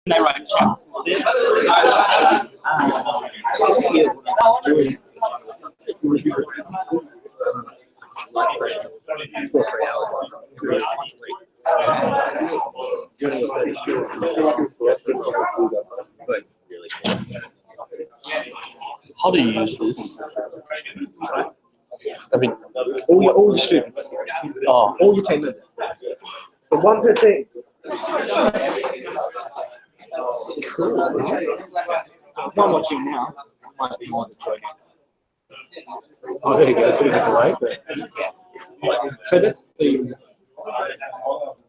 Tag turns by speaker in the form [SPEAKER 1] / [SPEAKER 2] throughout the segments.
[SPEAKER 1] they write chat.
[SPEAKER 2] How do you use this? I mean, all your students. Oh, all your team members. So one per team. Cool.
[SPEAKER 1] Not watching now. Might be more than joining.
[SPEAKER 2] Oh, there you go. Put it away. So that's the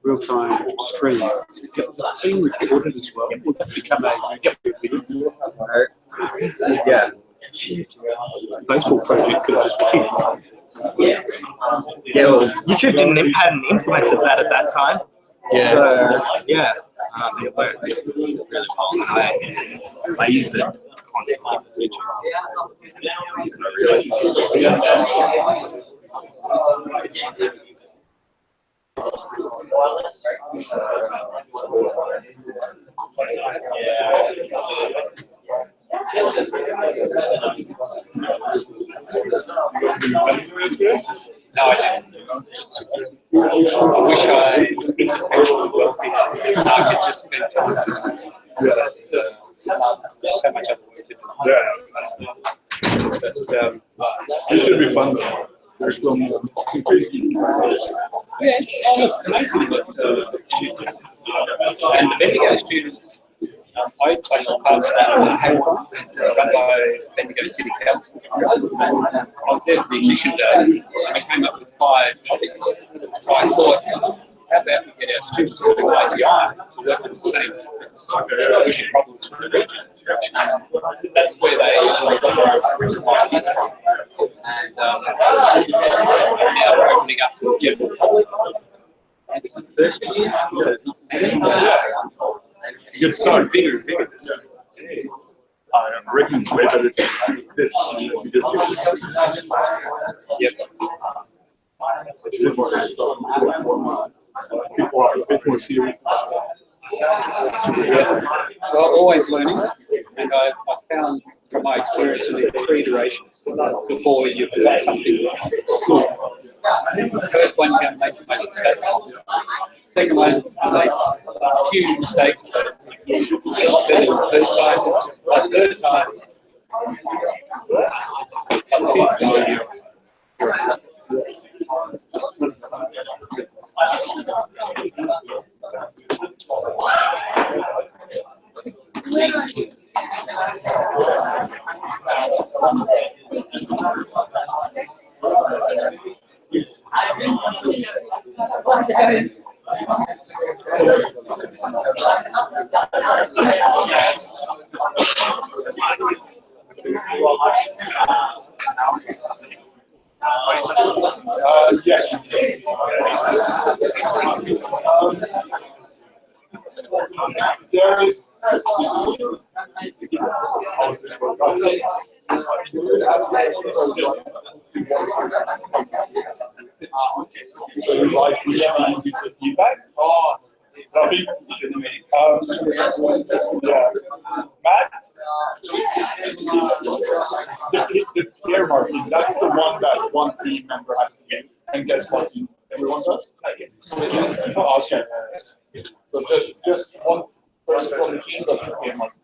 [SPEAKER 2] real-time stream. Being recorded as well. Would that become a YouTube video?
[SPEAKER 3] Yeah.
[SPEAKER 2] Baseball project could just keep.
[SPEAKER 1] Yeah. Yeah. Well, YouTube hadn't implemented that at that time.
[SPEAKER 2] Yeah.
[SPEAKER 1] So, yeah. It works really well. I used it constantly for teaching.
[SPEAKER 4] No, I didn't. I wish I was independent and wealthy. I could just spend time. There's so much other work to do.
[SPEAKER 3] It should be fun. There's some
[SPEAKER 4] Yeah, it's amazing what and the Bendigo students, I played on parts of that hackathon run by Bendigo City Council. I was there for the ignition day and we came up with 5 topics. So I thought, how about we get our students to do ITI to work on the same solution problems for the region. And that's where they got their original ideas from. And now we're opening up to the general public. And it's the first year, so it's not the
[SPEAKER 3] you get started.
[SPEAKER 4] bigger and bigger.
[SPEAKER 3] I reckon it's way better than this.
[SPEAKER 4] Yep.
[SPEAKER 3] It's a bit more hands-on. People are a bit more serious.
[SPEAKER 4] Well, always learning, and I found from my experience in the 3 iterations before you've got something cool. The first one, you're going to make the most mistakes. Second one, you make huge mistakes. But better the first time, but third time, but the fifth time,
[SPEAKER 3] Yes. There is. So we like feedback. Robbie, yeah. Matt, the clear marking, that's the one that one team member has to get. And guess what team everyone does? Okay. So just one person from the team does the clear marking.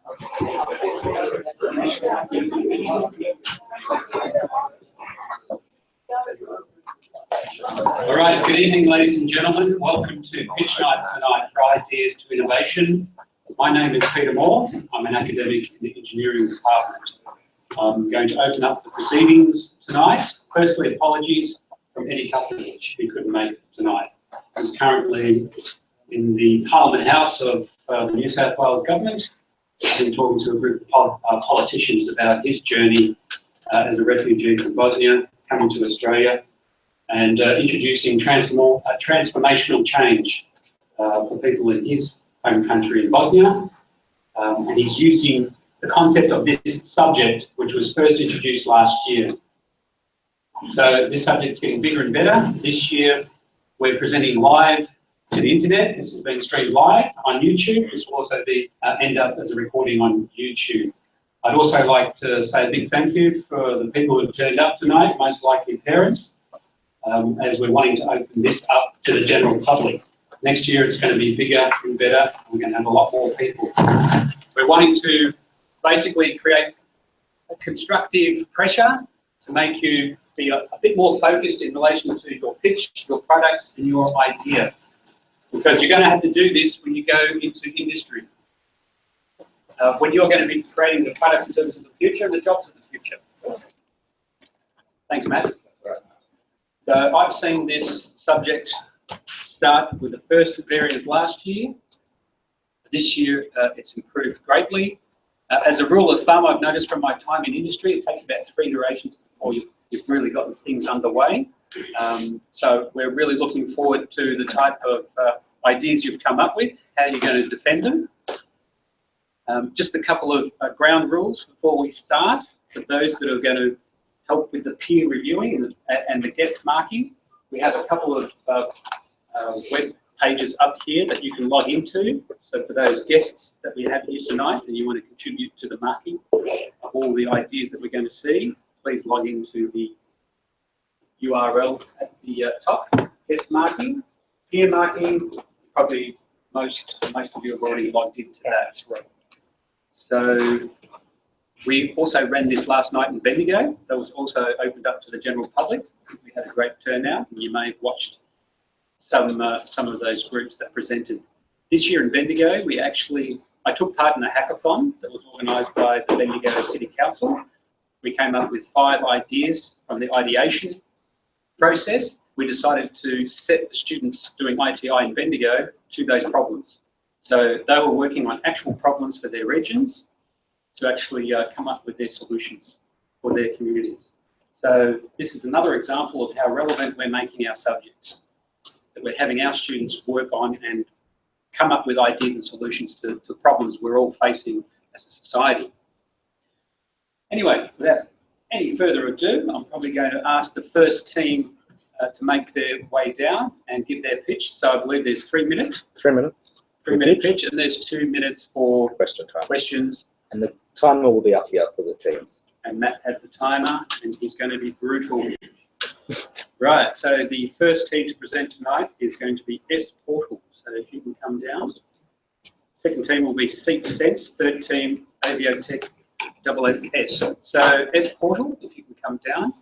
[SPEAKER 4] All right, good evening, ladies and gentlemen. Welcome to Pitch Night tonight for Ideas to Innovation. My name is Peter Moore. I'm an academic in the engineering department. I'm going to open up the proceedings tonight. Firstly, apologies from Eddie Custovich, who couldn't make it tonight. He's currently in the Parliament House of the New South Wales Government. I've been talking to a group of politicians about his journey as a refugee from Bosnia, coming to Australia, and introducing transformational change for people in his home country in Bosnia. And he's using the concept of this subject, which was first introduced last year. So this subject's getting bigger and better. This year, we're presenting live to the internet. This has been streamed live on YouTube. This will also be end up as a recording on YouTube. I'd also like to say a big thank you for the people who have turned up tonight, most likely parents, as we're wanting to open this up to the general public. Next year it's going to be bigger and better. We're going to have a lot more people. We're wanting to basically create a constructive pressure to make you be a bit more focused in relation to your pitch, your products, and your idea. Because you're going to have to do this when you go into industry. When you're going to be creating the products and services of the future and the jobs of the future. Thanks, Matt. So I've seen this subject start with the first variant last year. This year it's improved greatly. As a rule of thumb, I've noticed from my time in industry, it takes about 3 iterations before you've really gotten things underway. So we're really looking forward to the type of ideas you've come up with, how you're going to defend them. Just a couple of ground rules before we start, for those that are going to help with the peer reviewing and the guest marking. We have a couple of web pages up here that you can log into. So for those guests that we have here tonight and you want to contribute to the marking of all the ideas that we're going to see, please log into the URL at the top. Guest marking, peer marking, probably most of you have already logged into that as well. So we also ran this last night in Bendigo. That was also opened up to the general public. We had a great turnout, and you may have watched some of those groups that presented. This year in Bendigo, I took part in a hackathon that was organised by the Bendigo City Council. We came up with 5 ideas from the ideation process. We decided to set the students doing ITI in Bendigo to those problems. So they were working on actual problems for their regions to actually come up with their solutions for their communities. So this is another example of how relevant we're making our subjects, that we're having our students work on and come up with ideas and solutions to problems we're all facing as a society. Anyway, without any further ado, I'm probably going to ask the first team to make their way down and give their pitch. So I believe there's 3 minutes.
[SPEAKER 2] 3 minutes.
[SPEAKER 4] 3 minute pitch, and there's 2 minutes for
[SPEAKER 2] Question time.
[SPEAKER 4] questions.
[SPEAKER 5] And the timer will be up here for the teams.
[SPEAKER 4] And Matt has the timer, and he's going to be brutal. Right, so the first team to present tonight is going to be S Portal. So if you can come down. Second team will be Seek Sense. Third team, Aviotech FFS. So S Portal, if you can come down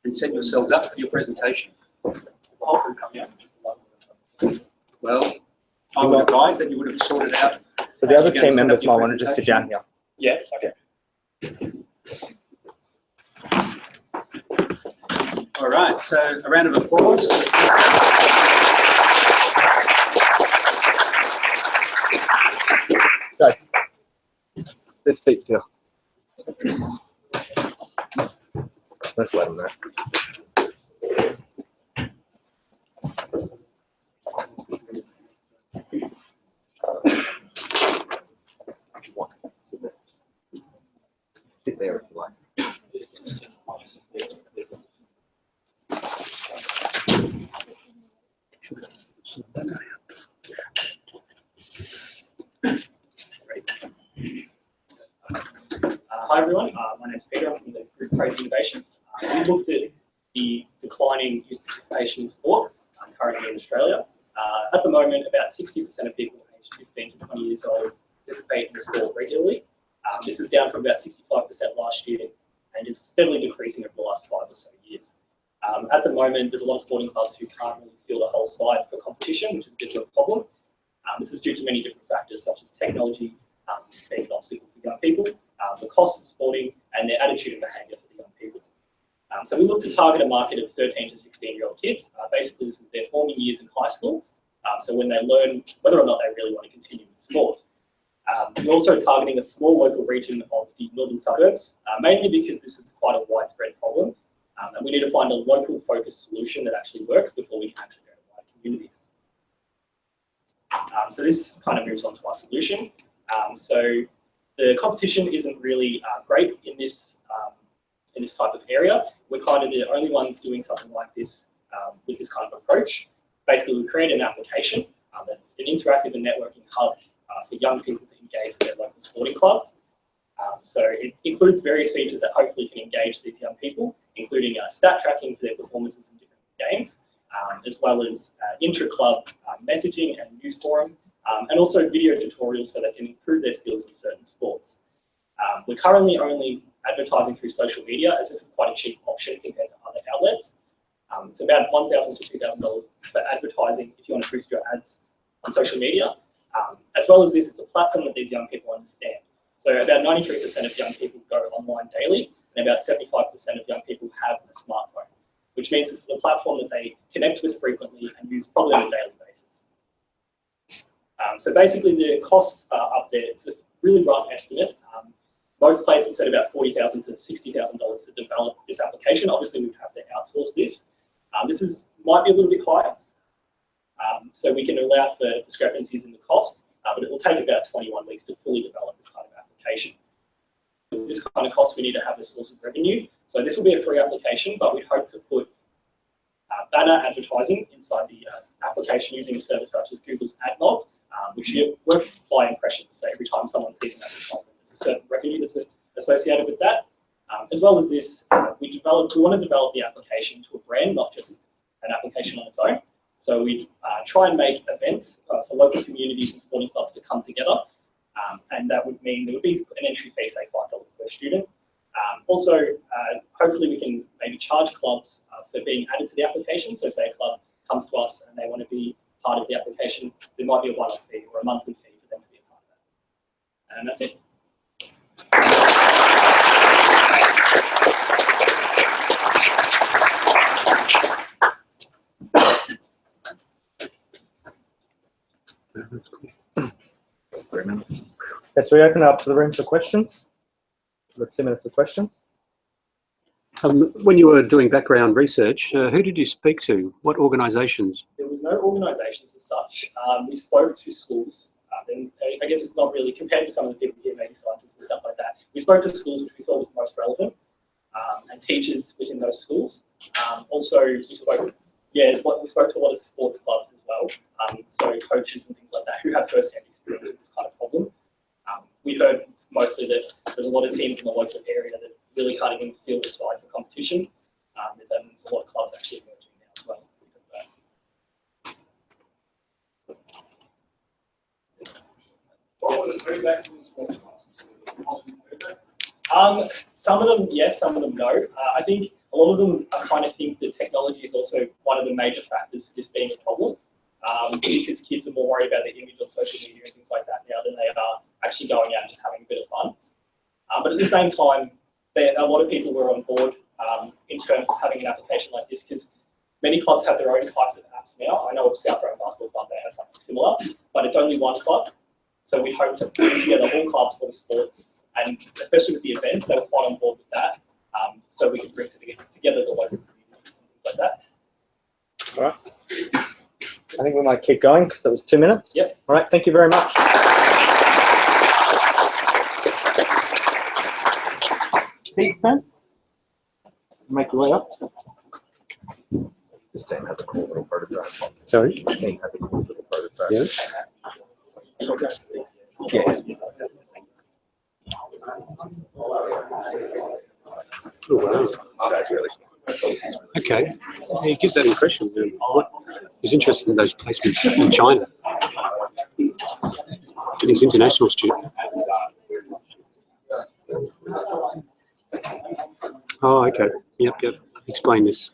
[SPEAKER 4] and set yourselves up for your presentation. Well, I would advise that you would have sorted out.
[SPEAKER 2] So the other team members might want to just sit down here.
[SPEAKER 3] Yes, okay.
[SPEAKER 4] All right, so a round of applause.
[SPEAKER 2] Guys, there's seats here. Let's let them know.
[SPEAKER 5] Sit there if you like.
[SPEAKER 6] Hi everyone, my name is Peter. I'm from the group Crazy Innovations. We looked at the declining youth participation in sport currently in Australia. At the moment, about 60% of people aged 15 to 20 years old participate in sport regularly. This is down from about 65% last year and is steadily decreasing over the last 5 or so years. At the moment, there's a lot of sporting clubs who can't really fill the whole side for competition, which is a bit of a problem. This is due to many different factors, such as technology being an obstacle for young people, the cost of sporting, and their attitude and behaviour for the young people. So we look to target a market of 13 to 16-year-old kids. Basically, this is their forming years in high school, so when they learn whether or not they really want to continue with sport. We're also targeting a small local region of the northern suburbs, mainly because this is quite a widespread problem, and we need to find a local focused solution that actually works before we can actually go to wider communities. So this kind of moves on to our solution. So the competition isn't really great in this type of area. We're kind of the only ones doing something like this with this kind of approach. basically we created an application that's an interactive and networking hub for young people to engage with their local sporting clubs. So it includes various features that hopefully can engage these young people, including stat tracking for their performances in different games, as well as intra-club messaging and news forum, and also video tutorials so they can improve their skills in certain sports. We're currently only advertising through social media, as this is quite a cheap option compared to other outlets. It's about $1,000 to $2,000 for advertising if you want to boost your ads on social media. As well as this, it's a platform that these young people understand. So about 93% of young people go online daily, and about 75% of young people have a smartphone, which means it's a platform that they connect with frequently and use probably on a daily basis. So basically the costs are up there. It's just really rough estimate. Most places said about $40,000 to $60,000 to develop this application. Obviously, we'd have to outsource this. This might be a little bit higher, so we can allow for discrepancies in the costs, but it will take about 21 weeks to fully develop this kind of application. With this kind of cost, we need to have a source of revenue. So this will be a free application, but we hope to put banner advertising inside the application using a service such as Google's AdMob, which works by impressions. So every time someone sees an advertisement, there's a certain revenue that's associated with that. As well as this, we want to develop the application to a brand, not just an application on its own. So we try and make events for local communities and sporting clubs to come together. And that would mean there would be an entry fee, say $5 per student. Also, hopefully we can maybe charge clubs for being added to the application. So say a club comes to us and they want to be part of the application, there might be a one-off fee or a monthly fee for them to be a part of that. And that's it.
[SPEAKER 2] Yes, we open it up to the room for questions. We've got 2 minutes for questions.
[SPEAKER 7] When you were doing background research, who did you speak to? What organisations?
[SPEAKER 6] There was no organisations as such. We spoke to schools. And I guess it's not really, compared to some of the people here, maybe scientists and stuff like that. We spoke to schools which we thought was most relevant, and teachers within those schools. Also, we spoke to a lot of sports clubs as well. So coaches and things like that who have first-hand experience with this kind of problem. We heard mostly that there's a lot of teams in the local area that really can't even field a side for competition. There's a lot of clubs actually emerging now as well because of that. Some of them, yes, some of them, no. I think a lot of them kind of think that technology is also one of the major factors for this being a problem, because kids are more worried about their image on social media and things like that now than they are actually going out and just having a bit of fun. But at the same time, a lot of people were on board in terms of having an application like this, because many clubs have their own types of apps now. I know of South Road Basketball Club, they have something similar, but it's only one club. So we hope to bring together all clubs, all sports, and especially with the events, they were quite on board with that. So we can bring together the local communities and things like that.
[SPEAKER 2] All right. I think we might keep going because that was 2 minutes.
[SPEAKER 6] Yep.
[SPEAKER 2] All right, thank you very much. Ethan, make your way up.
[SPEAKER 5] This team has a cool little prototype.
[SPEAKER 2] Sorry?
[SPEAKER 5] This team has a cool little prototype.
[SPEAKER 2] Yes.
[SPEAKER 5] Yeah.
[SPEAKER 7] Oh, wow.
[SPEAKER 5] That's really smart.
[SPEAKER 7] Okay, it gives that impression. What he's interested in those placements in China. He's an international student. Oh, okay. Yep. Explain this.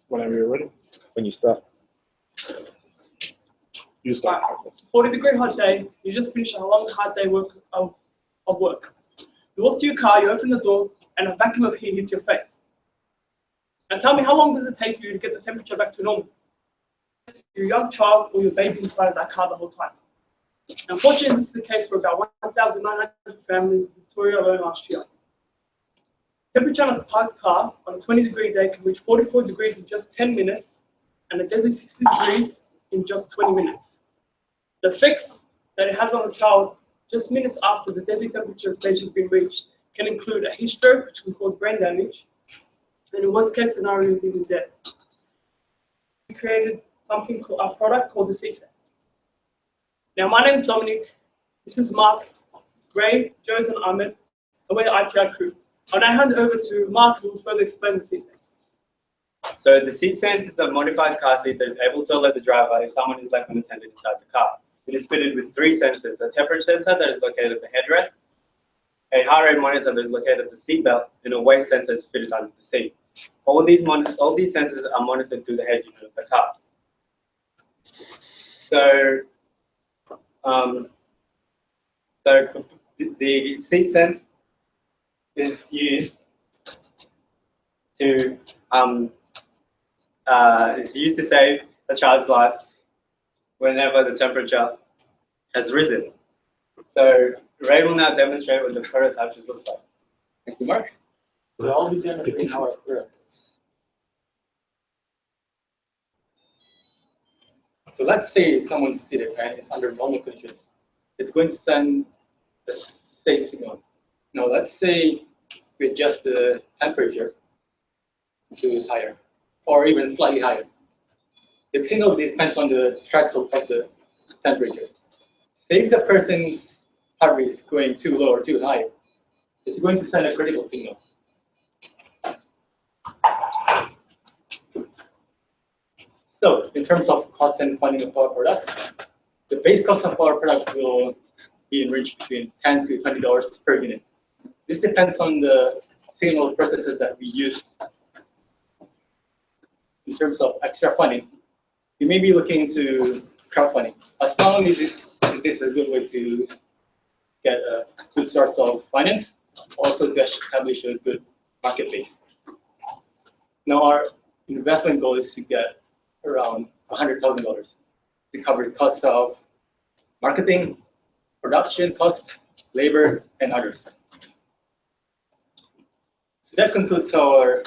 [SPEAKER 3] Whenever you're ready.
[SPEAKER 5] When you start.
[SPEAKER 3] You start.
[SPEAKER 8] 40-degree hot day, you just finished a long hard day of work. You walk to your car, you open the door, and a vacuum of heat hits your face. Now tell me, how long does it take you to get the temperature back to normal? Your young child or your baby inside of that car the whole time. Unfortunately, this is the case for about 1,900 families in Victoria alone last year. Temperature on a parked car on a 20-degree day can reach 44 degrees in just 10 minutes and a deadly 60 degrees in just 20 minutes. The fix that it has on a child just minutes after the deadly temperature stage has been reached can include a heat stroke, which can cause brain damage, and in worst case scenarios, even death. We created something called a product called the C-Sense. Now, my name is Dominic. This is Mark, Ray, Jose, and Ahmed, and we're the ITI crew. I'll now hand over to Mark, who will further explain the C-Sense.
[SPEAKER 9] So the seat sense is a modified car seat that is able to alert the driver if someone is left unattended inside the car. It is fitted with 3 sensors: a temperature sensor that is located at the headrest, a heart rate monitor that is located at the seat belt, and a weight sensor is fitted under the seat. All these sensors are monitored through the head unit of the car. So, the seat sense is used to save a child's life whenever the temperature has risen. So Ray will now demonstrate what the prototype should look like. Thank you, Mark.
[SPEAKER 3] So I'll be demonstrating how it works. So let's say someone's seated and it's under normal conditions. It's going to send a safe signal. Now let's say we adjust the temperature to higher, or even slightly higher. The signal depends on the threshold of the temperature. Say if the person's heart rate is going too low or too high, it's going to send a critical signal. So in terms of cost and funding of our products, the base cost of our product will be in range between $10 to $20 per unit. This depends on the signal processes that we use. In terms of extra funding, you may be looking into crowdfunding. As not only this is a good way to get a good source of finance, also to establish a good market base. Now our investment goal is to get around $100,000 to cover the cost of marketing, production costs, labor, and others. So that concludes our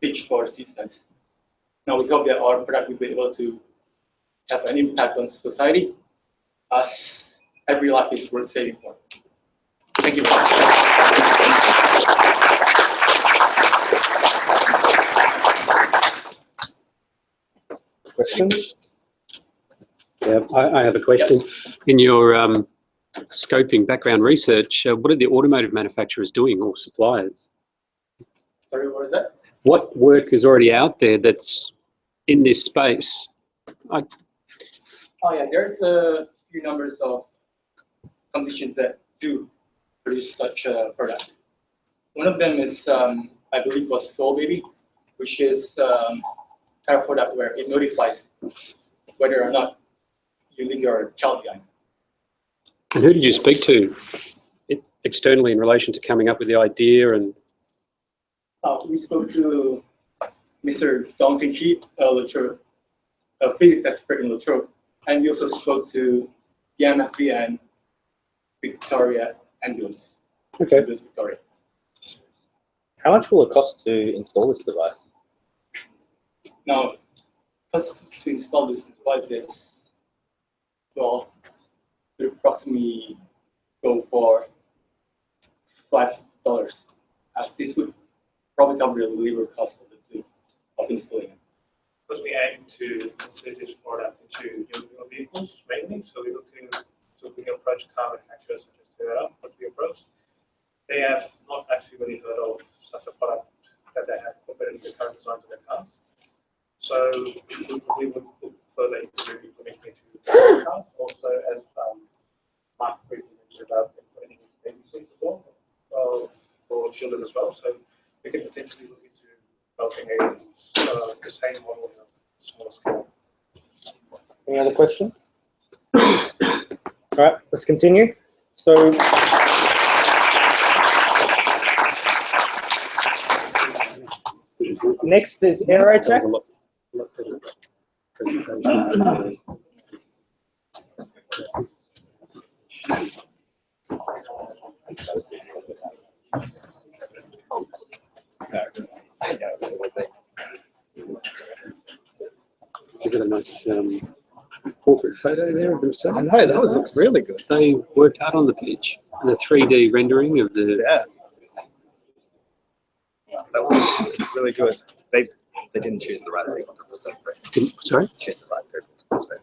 [SPEAKER 3] pitch for C-Sense. Now we hope that our product will be able to have an impact on society, as every life is worth saving for. Thank you very much.
[SPEAKER 5] Questions?
[SPEAKER 7] Yeah, I have a question. In your scoping background research, what are the automotive manufacturers doing, or suppliers?
[SPEAKER 3] Sorry, what was that?
[SPEAKER 7] What work is already out there that's in this space?
[SPEAKER 3] Oh yeah, there's a few numbers of conditions that do produce such a product. One of them is, I believe, was Trobe, which is kind of product where it notifies whether or not you leave your child behind.
[SPEAKER 7] And who did you speak to externally in relation to coming up with the idea? And
[SPEAKER 3] We spoke to Mr. Don Finchi, a physics expert in Trobe, and we also spoke to the MFB and Victoria Ambulance.
[SPEAKER 7] okay,
[SPEAKER 3] Ambulance Victoria.
[SPEAKER 5] How much will it cost to install this device?
[SPEAKER 3] Now, cost to install this device is, well, it approximately go for $5, as this would probably cover the labor cost of installing it.
[SPEAKER 2] Because we aim to include this product into your vehicles mainly, so we approach car manufacturers such as Toyota, but we approach. They have not actually really heard of such a product that they have incorporated in the current design of their cars. So we would look further into implementing it into cars, also as Mark briefly mentioned about implementing it in baby seats as well, for children as well. So we can potentially look into developing the same model in a smaller scale.
[SPEAKER 5] Any other questions? All right, let's continue. So, next is aero check.
[SPEAKER 7] give it a nice portrait photo there of themselves.
[SPEAKER 5] I know, that was looks really good.
[SPEAKER 7] They worked hard on the pitch and the 3D rendering of the.
[SPEAKER 5] Yeah. That was really good. They didn't choose the right people.
[SPEAKER 7] Sorry?
[SPEAKER 5] Choose the right people. So.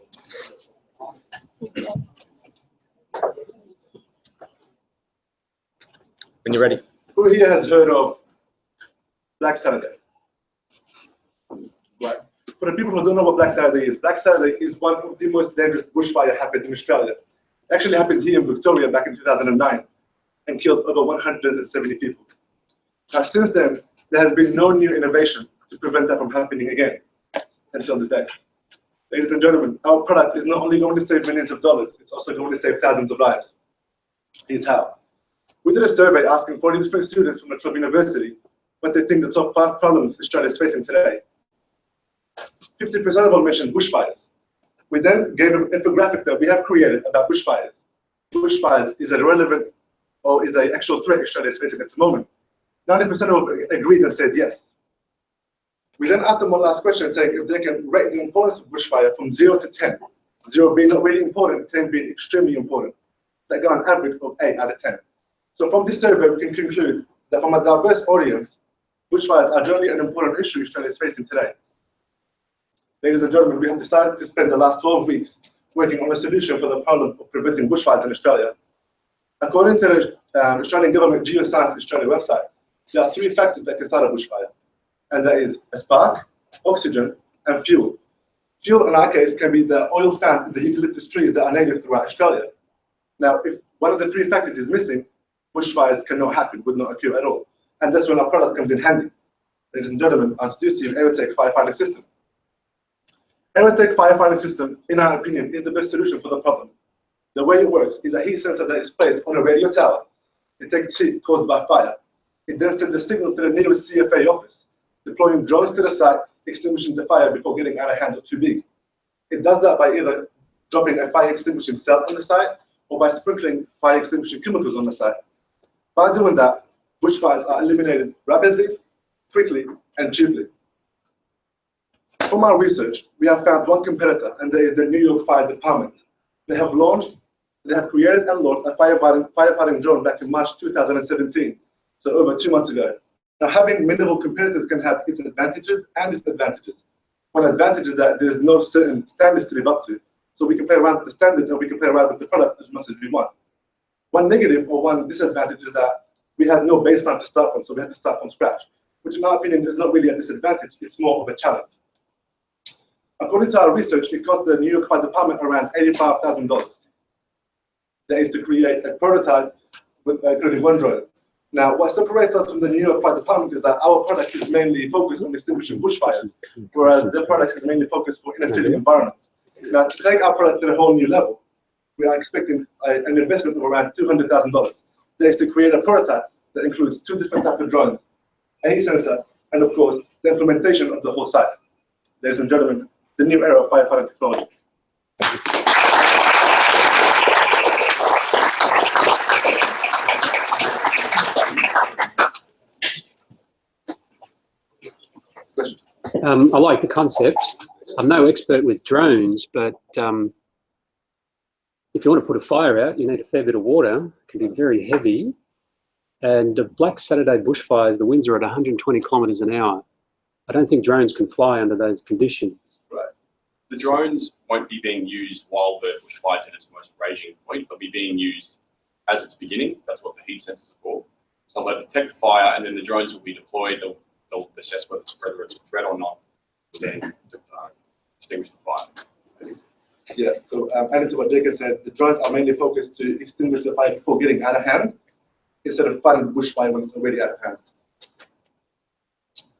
[SPEAKER 5] When you're ready.
[SPEAKER 10] Who here has heard of Black Saturday? Right. For the people who don't know what Black Saturday is one of the most dangerous bushfire happened in Australia. It actually happened here in Victoria back in 2009 and killed over 170 people. Now, since then, there has been no new innovation to prevent that from happening again until this day. Ladies and gentlemen, our product is not only going to save millions of dollars, it's also going to save thousands of lives. Here's how. We did a survey asking 40 different students from the Trobe University what they think the top 5 problems Australia is facing today. 50% of them mentioned bushfires. We then gave them an infographic that we have created about bushfires. Bushfires is a relevant or is an actual threat Australia is facing at the moment. 90% of them agreed and said yes. We then asked them one last question saying if they can rate the importance of bushfire from 0 to 10. 0 being not really important, 10 being extremely important. They got an average of 8 out of 10. So from this survey, we can conclude that from a diverse audience, bushfires are generally an important issue Australia is facing today. Ladies and gentlemen, we have decided to spend the last 12 weeks working on a solution for the problem of preventing bushfires in Australia. According to the Australian Government Geoscience Australia website, there are 3 factors that can start a bushfire, and that is a spark, oxygen, and fuel. Fuel, in our case, can be the oil found in the eucalyptus trees that are native throughout Australia. Now, if one of the 3 factors is missing, bushfires cannot happen, would not occur at all. And that's when our product comes in handy. Ladies and gentlemen, I'll introduce to you Aerotech firefighting system. Aerotech firefighting system, in our opinion, is the best solution for the problem. The way it works is a heat sensor that is placed on a radio tower. It takes heat caused by fire. It then sends a signal to the nearest CFA office, deploying drones to the site, extinguishing the fire before getting out of hand or too big. It does that by either dropping a fire extinguishing cell on the site or by sprinkling fire extinguishing chemicals on the site. By doing that, bushfires are eliminated rapidly, quickly, and cheaply. From our research, we have found one competitor, and that is the New York Fire Department. They have created and launched a firefighting drone back in March 2017, so over 2 months ago. Now, having minimal competitors can have its advantages and disadvantages. One advantage is that there's no certain standards to live up to, so we can play around with the standards and we can play around with the products as much as we want. One negative or one disadvantage is that we had no baseline to start from, so we had to start from scratch, which in our opinion is not really a disadvantage, it's more of a challenge. According to our research, it cost the New York Fire Department around $85,000. That is to create a prototype with including one drone. Now, what separates us from the New York Fire Department is that our product is mainly focused on extinguishing bushfires, whereas their product is mainly focused for inner city environments. Now, to take our product to a whole new level, we are expecting an investment of around $200,000. That is to create a prototype that includes 2 different types of drones, a heat sensor, and of course, the implementation of the whole site. Ladies and gentlemen, the new era of firefighting technology.
[SPEAKER 7] I like the concept. I'm no expert with drones, but if you want to put a fire out, you need a fair bit of water. It can be very heavy. And the Black Saturday bushfires, the winds are at 120 kilometres an hour. I don't think drones can fly under those conditions.
[SPEAKER 11] Right. The drones won't be being used while the bushfire's in its most raging point. They'll be being used as it's beginning. That's what the heat sensors are for. So they'll detect fire, and then the drones will be deployed. They'll assess whether it's a threat or not, then extinguish the fire.
[SPEAKER 10] Yeah, so adding to what Jacob said, the drones are mainly focused to extinguish the fire before getting out of hand, instead of fighting the bushfire when it's already out of hand.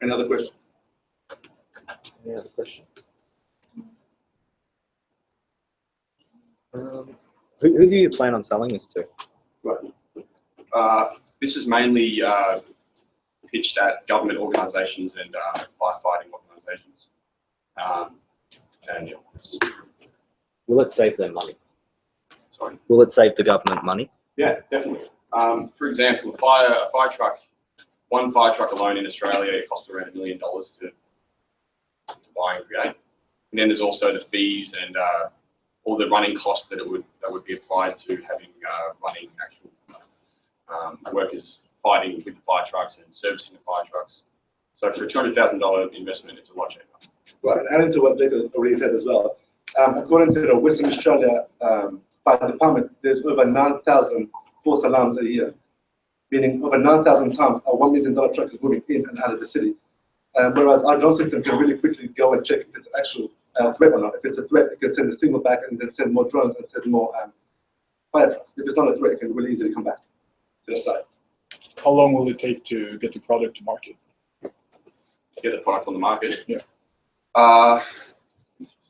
[SPEAKER 10] Any other questions?
[SPEAKER 5] Any other question? Who do you plan on selling this to?
[SPEAKER 11] Right. This is mainly pitched at government organisations and firefighting organisations. And yeah.
[SPEAKER 5] Will it save them money?
[SPEAKER 11] Sorry?
[SPEAKER 5] Will it save the government money?
[SPEAKER 11] Yeah, definitely. For example, one fire truck alone in Australia, it costs around $1 million to buy and create. And then there's also the fees and all the running costs that would be applied to having running actual workers fighting with the fire trucks and servicing the fire trucks. So for a $200,000 investment, it's a lot cheaper.
[SPEAKER 10] Right, and adding to what Jake already said as well, according to the Western Australia Fire Department, there's over 9,000 false alarms a year, meaning over 9,000 times a $1 million truck is moving in and out of the city. Whereas our drone system can really quickly go and check if it's an actual threat or not. If it's a threat, it can send a signal back and then send more drones and send more fire trucks. If it's not a threat, it can really easily come back to the site.
[SPEAKER 12] How long will it take to get the product to market?
[SPEAKER 11] To get the product on the market?
[SPEAKER 12] Yeah.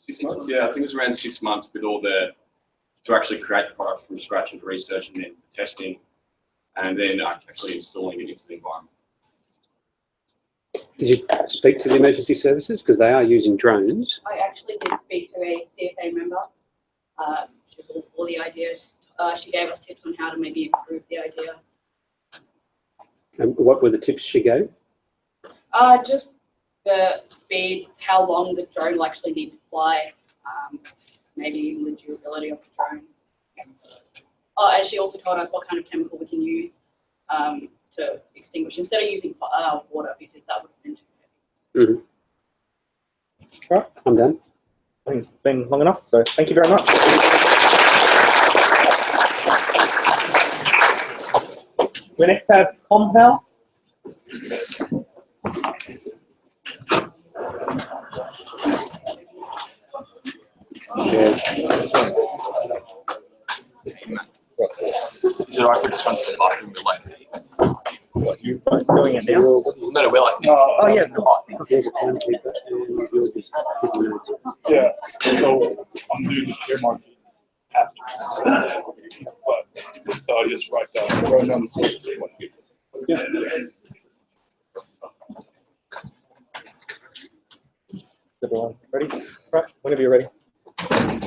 [SPEAKER 11] 6 months? Yeah, I think it's around 6 months with all to actually create the product from scratch and research and then testing and then actually installing it into the environment.
[SPEAKER 7] Did you speak to the emergency services? Because they are using drones.
[SPEAKER 13] I actually did speak to a CFA member. She was all for the ideas. She gave us tips on how to maybe improve the idea.
[SPEAKER 7] And what were the tips she gave?
[SPEAKER 13] Just the speed, how long the drone will actually need to fly, maybe even the durability of the drone. And she also told us what kind of chemical we can use to extinguish instead of using water, because that would have been too heavy.
[SPEAKER 5] All right, I'm done. I think it's been long enough, so thank you very much. We next have Compal.
[SPEAKER 1] Is it right for this one to the bathroom? We're like,
[SPEAKER 5] What, you doing it now?
[SPEAKER 1] no, we're like,
[SPEAKER 5] Oh yeah, of course.
[SPEAKER 12] Yeah, so I'm doing the share market after. But, so I just write down the source of what people.
[SPEAKER 5] Everyone ready? Right, whenever you're ready.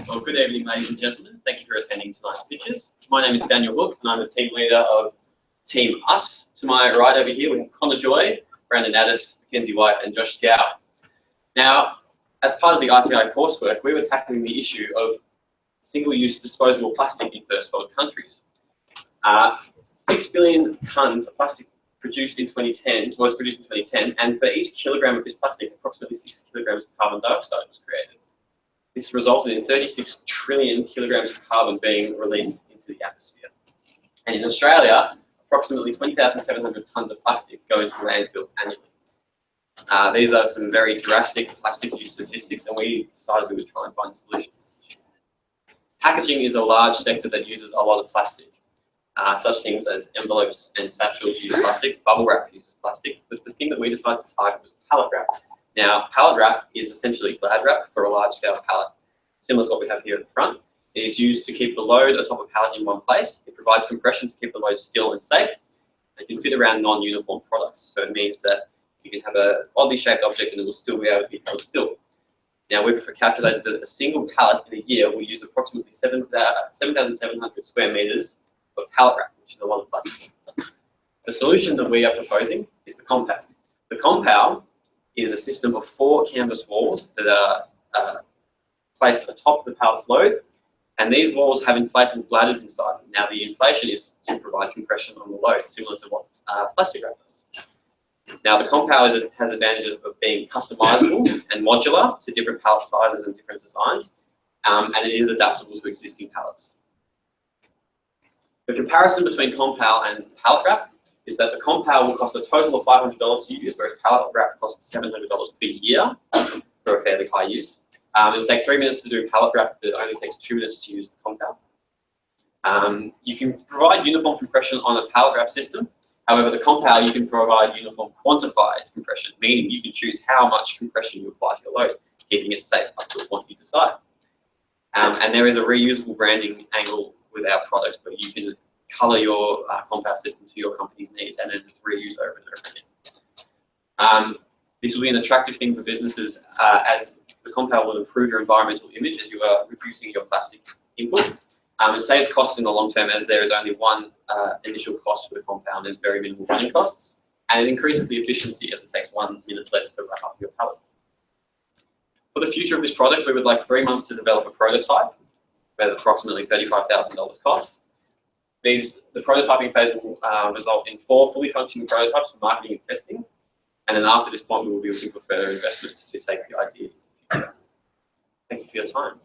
[SPEAKER 14] Well, good evening, ladies and gentlemen. Thank you for attending tonight's pitches. My name is Daniel Hook, and I'm the team leader of Team Us. To my right over here, we have Connor Joy, Brandon Addis, Mackenzie White, and Josh Gow. Now, as part of the ITI coursework, we were tackling the issue of single-use disposable plastic in first world countries. 6 billion tonnes of plastic was produced in 2010, and for each kilogram of this plastic, approximately 6 kilograms of carbon dioxide was created. This resulted in 36 trillion kilograms of carbon being released into the atmosphere. And in Australia, approximately 20,700 tonnes of plastic go into landfill annually. These are some very drastic plastic use statistics, and we decided we would try and find a solution to this issue. Packaging is a large sector that uses a lot of plastic. Such things as envelopes and satchels use plastic, bubble wrap uses plastic, but the thing that we decided to target was pallet wrap. Now, pallet wrap is essentially glad wrap for a large-scale pallet, similar to what we have here at the front. It is used to keep the load atop a pallet in one place. It provides compression to keep the load still and safe. It can fit around non-uniform products, so it means that you can have an oddly shaped object and it will still be able to be held still. Now, we've calculated that a single pallet in a year will use approximately 7,700 square meters of pallet wrap, which is a lot of plastic. The solution that we are proposing is the Compal. The Compal is a system of 4 canvas walls that are placed atop of the pallet's load, and these walls have inflatable bladders inside them. Now, the inflation is to provide compression on the load, similar to what plastic wrap does. Now, the Compal has advantages of being customizable and modular to different pallet sizes and different designs, and it is adaptable to existing pallets. The comparison between Compal and pallet wrap is that the Compal will cost a total of $500 to use, whereas pallet wrap costs $700 per year for a fairly high use. It will take 3 minutes to do pallet wrap, but it only takes 2 minutes to use the Compal. You can provide uniform compression on a pallet wrap system. However, the Compal, you can provide uniform quantified compression, meaning you can choose how much compression you apply to your load, keeping it safe up to the point you decide. And there is a reusable branding angle with our products, where you can color your Compal system to your company's needs and then it's reused over and over again. This will be an attractive thing for businesses as the Compal will improve your environmental image as you are reducing your plastic input. It saves costs in the long term, as there is only one initial cost for the Compal and there's very minimal running costs, and it increases the efficiency as it takes 1 minute less to wrap up your pallet. For the future of this product, we would like 3 months to develop a prototype. at approximately $35,000 cost. The prototyping phase will result in 4 fully functioning prototypes for marketing and testing. And then after this point, we will be looking for further investments to take the idea into the future. Thank you for your time.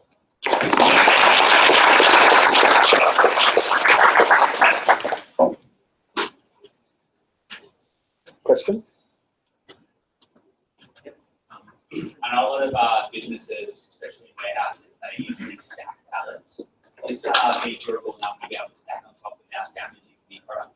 [SPEAKER 5] Questions?
[SPEAKER 15] I know a lot of businesses, especially warehouses, they usually stack pallets. Is that be durable enough to be able to stack on top without damaging the product?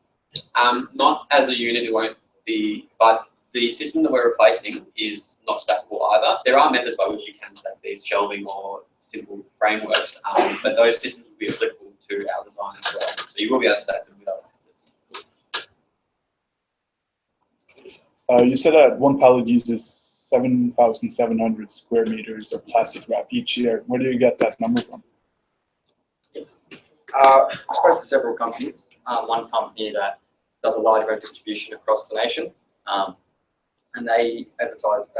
[SPEAKER 14] Not as a unit, it won't be, but the system that we're replacing is not stackable either. There are methods by which you can stack these, shelving or simple frameworks, but those systems will be applicable to our design as well. So you will be able to stack them with other methods.
[SPEAKER 12] You said that one pallet uses 7,700 square meters of plastic wrap each year. Where do you get that number from?
[SPEAKER 16] I spoke to several companies. One company that does a large amount of distribution across the nation, and they advertised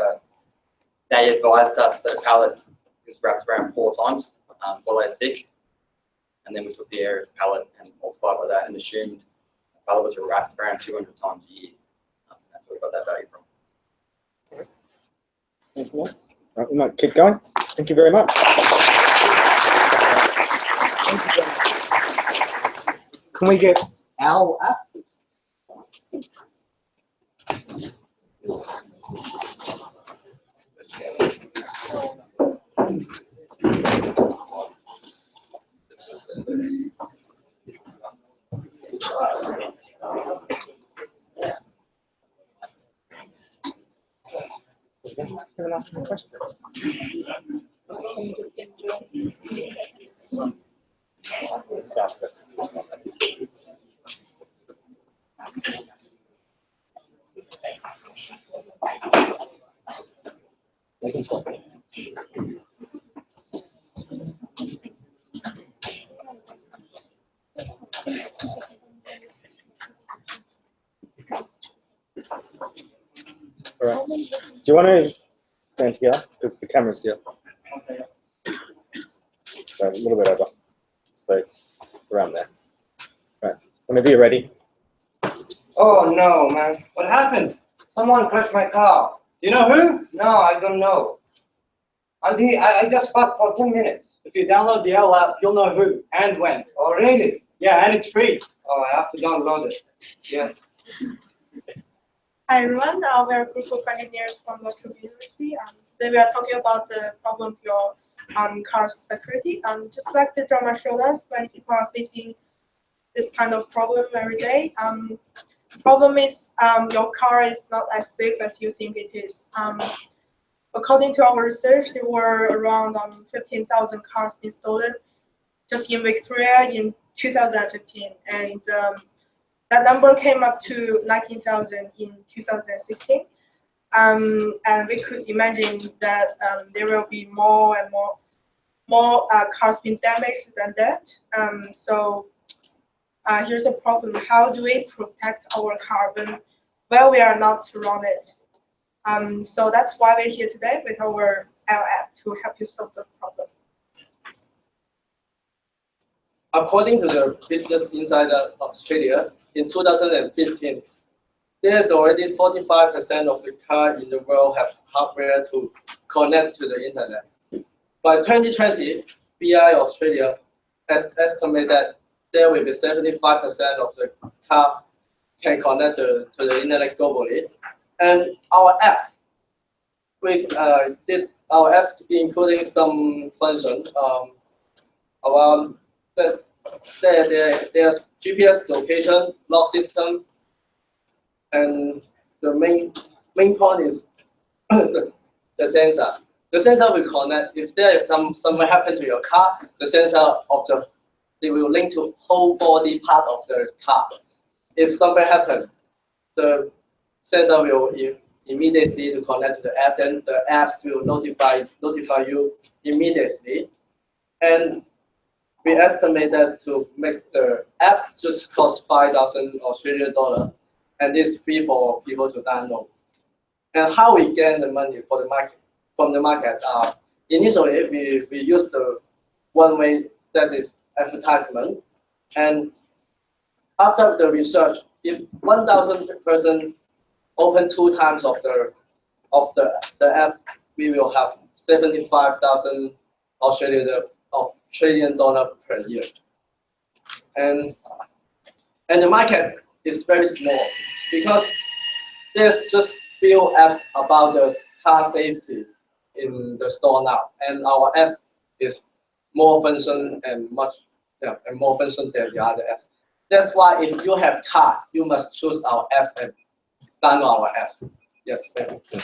[SPEAKER 16] they advised us that a pallet is wrapped around 4 times, 4 layers thick, and then we took the area of the pallet and multiplied by that and assumed the pallet was wrapped around 200 times a year. That's where we got that value from.
[SPEAKER 5] Anything else? Right, we might keep going. Thank you very much. Can we get our app? Anyone ask any questions? All right. Do you want to stand here because the camera's here? So a little bit over. So around there. Right. Whenever you're ready.
[SPEAKER 17] Oh no, man. What happened? Someone crashed my car. Do you know who? No, I don't know. I just parked for 10 minutes. If you download the L app, you'll know who and when. Oh, really? Yeah, and it's free. Oh, I have to download it. Yeah.
[SPEAKER 18] Hi everyone, we are a group of engineers from Trobe University. Today we are talking about the problem of your car's security. Just like the drama showed us, when people are facing this kind of problem every day, the problem is your car is not as safe as you think it is. According to our research, there were around 15,000 cars being stolen just in Victoria in 2015, and that number came up to 19,000 in 2016. And we could imagine that there will be more and more cars being damaged than that. So here's the problem: how do we protect our carbon while we are not around it? So that's why we're here today with our app to help you solve the problem.
[SPEAKER 17] According to the Business Insider Australia, in 2015, there's already 45% of the cars in the world have hardware to connect to the internet. By 2020, BI Australia has estimated that there will be 75% of the car can connect to the internet globally. And our apps, we did our apps including some function around this. There's GPS location, log system, and the main point is the sensor. The sensor will connect. If there is something happen to your car, the sensor they will link to whole body part of the car. If something happens, the sensor will immediately to connect to the app. Then the apps will notify you immediately, and we estimate that to make the app just cost 5,000 Australian dollar, and it's free for people to download. And how we gain the money for the market from the market? Initially, we used the one-way that is advertisement. And after the research, if 1,000 person open 2 times of the app, we will have 75,000 Australian dollar per year. And the market is very small because there's just few apps about the car safety in the store now, and our apps is more function and more function than the other apps. That's why if you have car, you must choose our apps and download our app. Yes, thank you.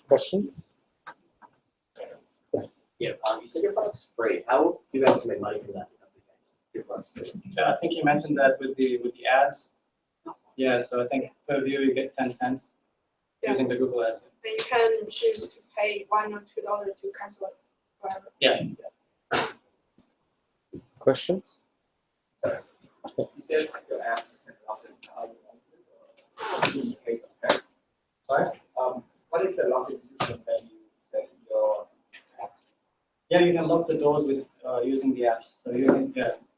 [SPEAKER 5] Questions?
[SPEAKER 19] Yeah, you said your product's free. How will you guys make money from that? If that's the case? Your product's free.
[SPEAKER 20] Yeah, I think you mentioned that with the ads. Yeah, so I think per view you get 10 cents using the Google ads.
[SPEAKER 18] Then you can choose to pay $1 or $2 to cancel it forever.
[SPEAKER 20] Yeah.
[SPEAKER 5] Questions?
[SPEAKER 19] You said your apps can lock in in case of theft. Sorry? What is the locking system that you set in your apps?
[SPEAKER 20] Yeah, you can lock the doors with using the apps. So you can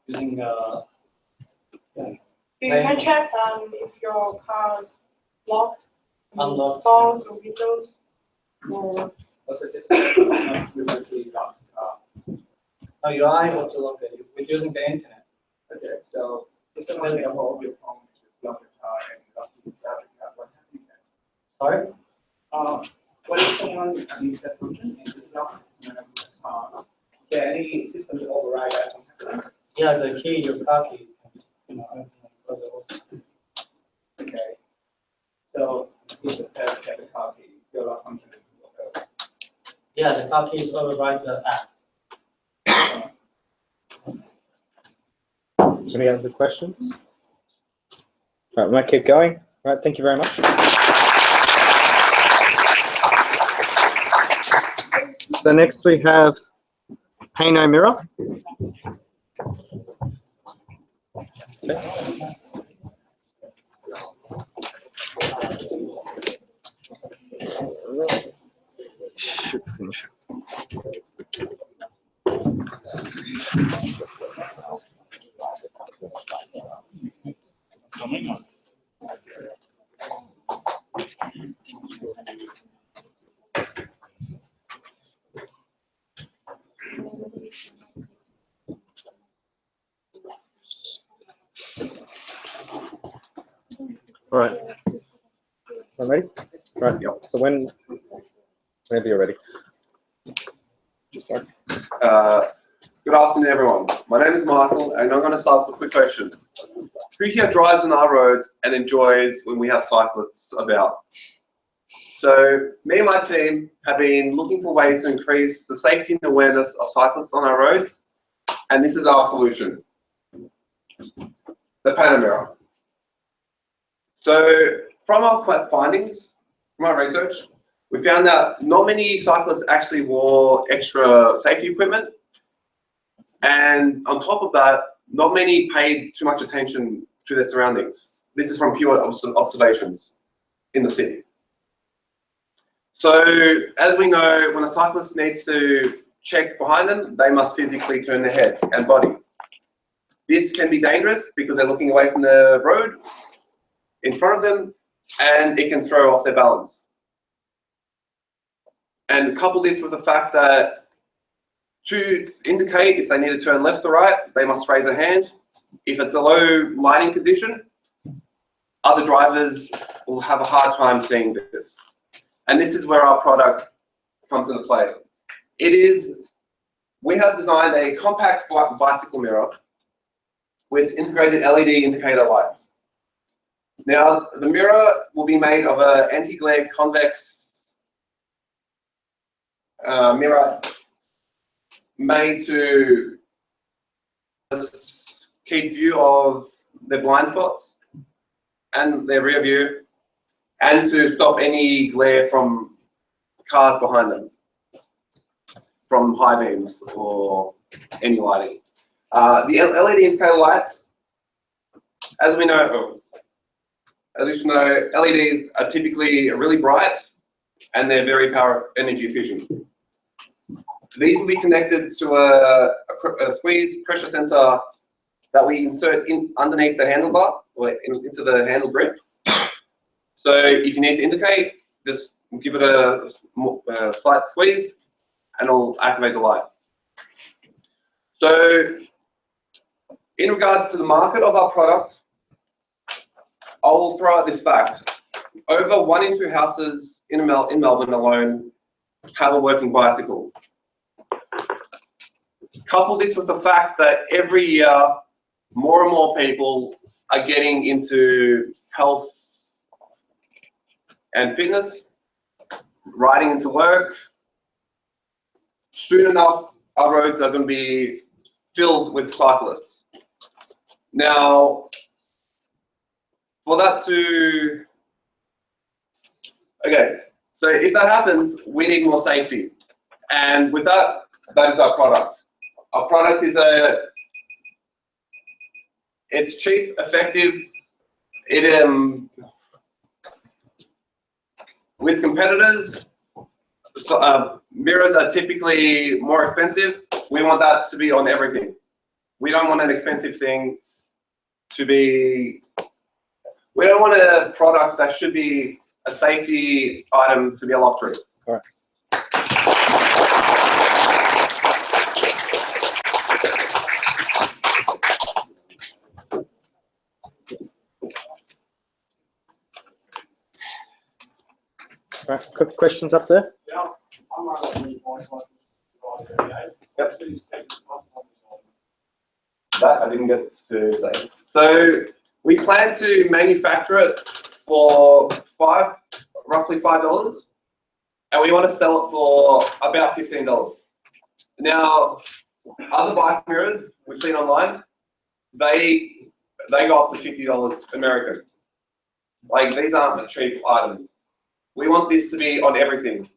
[SPEAKER 20] using
[SPEAKER 18] You can check if your car's locked,
[SPEAKER 20] unlocked
[SPEAKER 18] doors or windows, or
[SPEAKER 19] Also, this is not remotely locked car.
[SPEAKER 20] no, you are able to lock it with using the internet.
[SPEAKER 19] Okay, so if somebody on your phone just lock the car and lock the inside the car, what happens then?
[SPEAKER 20] Sorry?
[SPEAKER 19] What if someone needs that function and just lock the car? Is there any system to override that function?
[SPEAKER 20] Yeah, the key, your car keys, open and close the doors.
[SPEAKER 19] Okay. So if the car key, your lock function is okay.
[SPEAKER 20] Yeah, the car keys override the app.
[SPEAKER 5] Any other questions? All right, we might keep going. All right, thank you very much. So next we have Pay No Mirror. Should finish.
[SPEAKER 12] Coming on.
[SPEAKER 5] All right. I'm ready? All right. So whenever you're ready.
[SPEAKER 21] Just start. Good afternoon, everyone. My name is Michael, and I'm going to start with a quick question. Who here drives on our roads and enjoys when we have cyclists about? So me and my team have been looking for ways to increase the safety and awareness of cyclists on our roads, and this is our solution, the panel mirror. So from our findings, from our research, we found that not many cyclists actually wore extra safety equipment, and on top of that, not many paid too much attention to their surroundings. This is from pure observations in the city. So as we know, when a cyclist needs to check behind them, they must physically turn their head and body. This can be dangerous because they're looking away from the road in front of them, and it can throw off their balance. And couple this with the fact that to indicate if they need to turn left or right, they must raise a hand. If it's a low lighting condition, other drivers will have a hard time seeing this. And this is where our product comes into play. We have designed a compact bicycle mirror with integrated LED indicator lights. Now, the mirror will be made of an anti-glare convex mirror made to keep view of their blind spots and their rear view, and to stop any glare from cars behind them, from high beams or any lighting. The LED indicator lights, as we know, LEDs are typically really bright and they're very energy efficient. These will be connected to a squeeze pressure sensor that we insert in underneath the handlebar, or into the handle grip. So if you need to indicate, just give it a slight squeeze and it'll activate the light. So in regards to the market of our product, I will throw out this fact. Over 1 in 2 houses in Melbourne alone have a working bicycle. Couple this with the fact that every year more and more people are getting into health and fitness, riding into work. Soon enough, our roads are going to be filled with cyclists. Now, for that to, okay, so if that happens, we need more safety. And with that, that is our product. Our product is it's cheap, effective. With competitors, mirrors are typically more expensive. We want that to be on everything. We don't want an expensive thing to be, we don't want a product that should be a safety item to be a luxury.
[SPEAKER 5] All right. All right, quick questions up there?
[SPEAKER 21] Yep. That I didn't get to say. So we plan to manufacture it for roughly $5, and we want to sell it for about $15. Now, other bike mirrors we've seen online, they go up to $50 American. Like, these aren't cheap items. We want this to be on everything,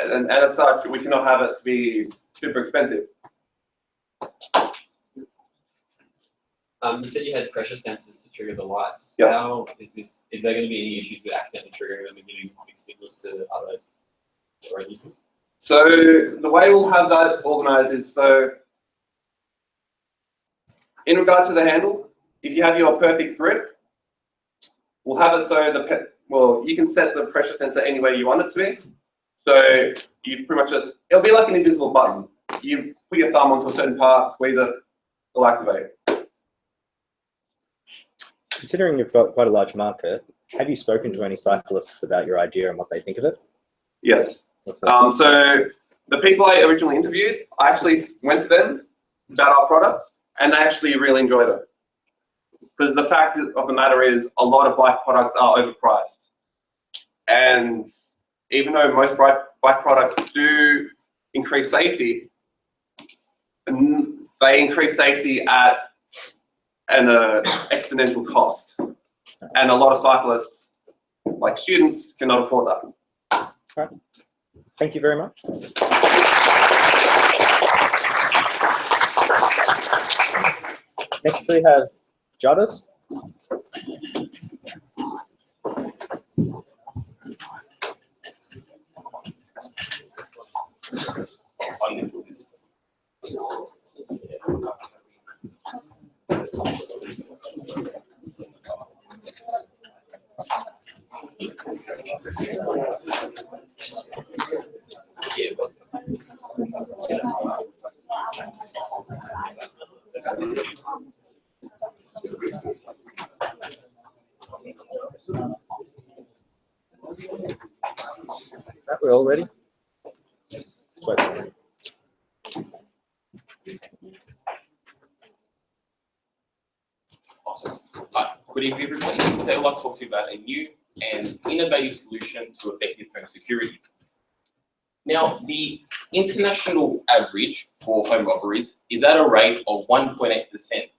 [SPEAKER 21] and as such, we cannot have it to be super expensive.
[SPEAKER 14] You said you had pressure sensors to trigger the lights.
[SPEAKER 21] Yep.
[SPEAKER 14] How is there going to be any issues with accidentally triggering them and giving big signals to other road users?
[SPEAKER 21] So the way we'll have that organized is, so in regards to the handle, if you have your perfect grip, we'll have it so you can set the pressure sensor any way you want it to be. So you pretty much it'll be like an invisible button. You put your thumb onto a certain part, squeeze it, it'll activate.
[SPEAKER 5] Considering you've got quite a large market, have you spoken to any cyclists about your idea and what they think of it?
[SPEAKER 21] Yes. So the people I originally interviewed, I actually went to them about our products, and they actually really enjoyed it. Because the fact of the matter is, a lot of bike products are overpriced. And even though most bike products do increase safety, they increase safety at an exponential cost. And a lot of cyclists, like students, cannot afford that.
[SPEAKER 5] All right. Thank you very much. Next we have Jadis. Are we all ready?
[SPEAKER 4] Awesome. Good evening, everybody. Today I'd like to talk to you about a new and innovative solution to effective home security. Now, the international average for home robberies is at a rate of 1.8%,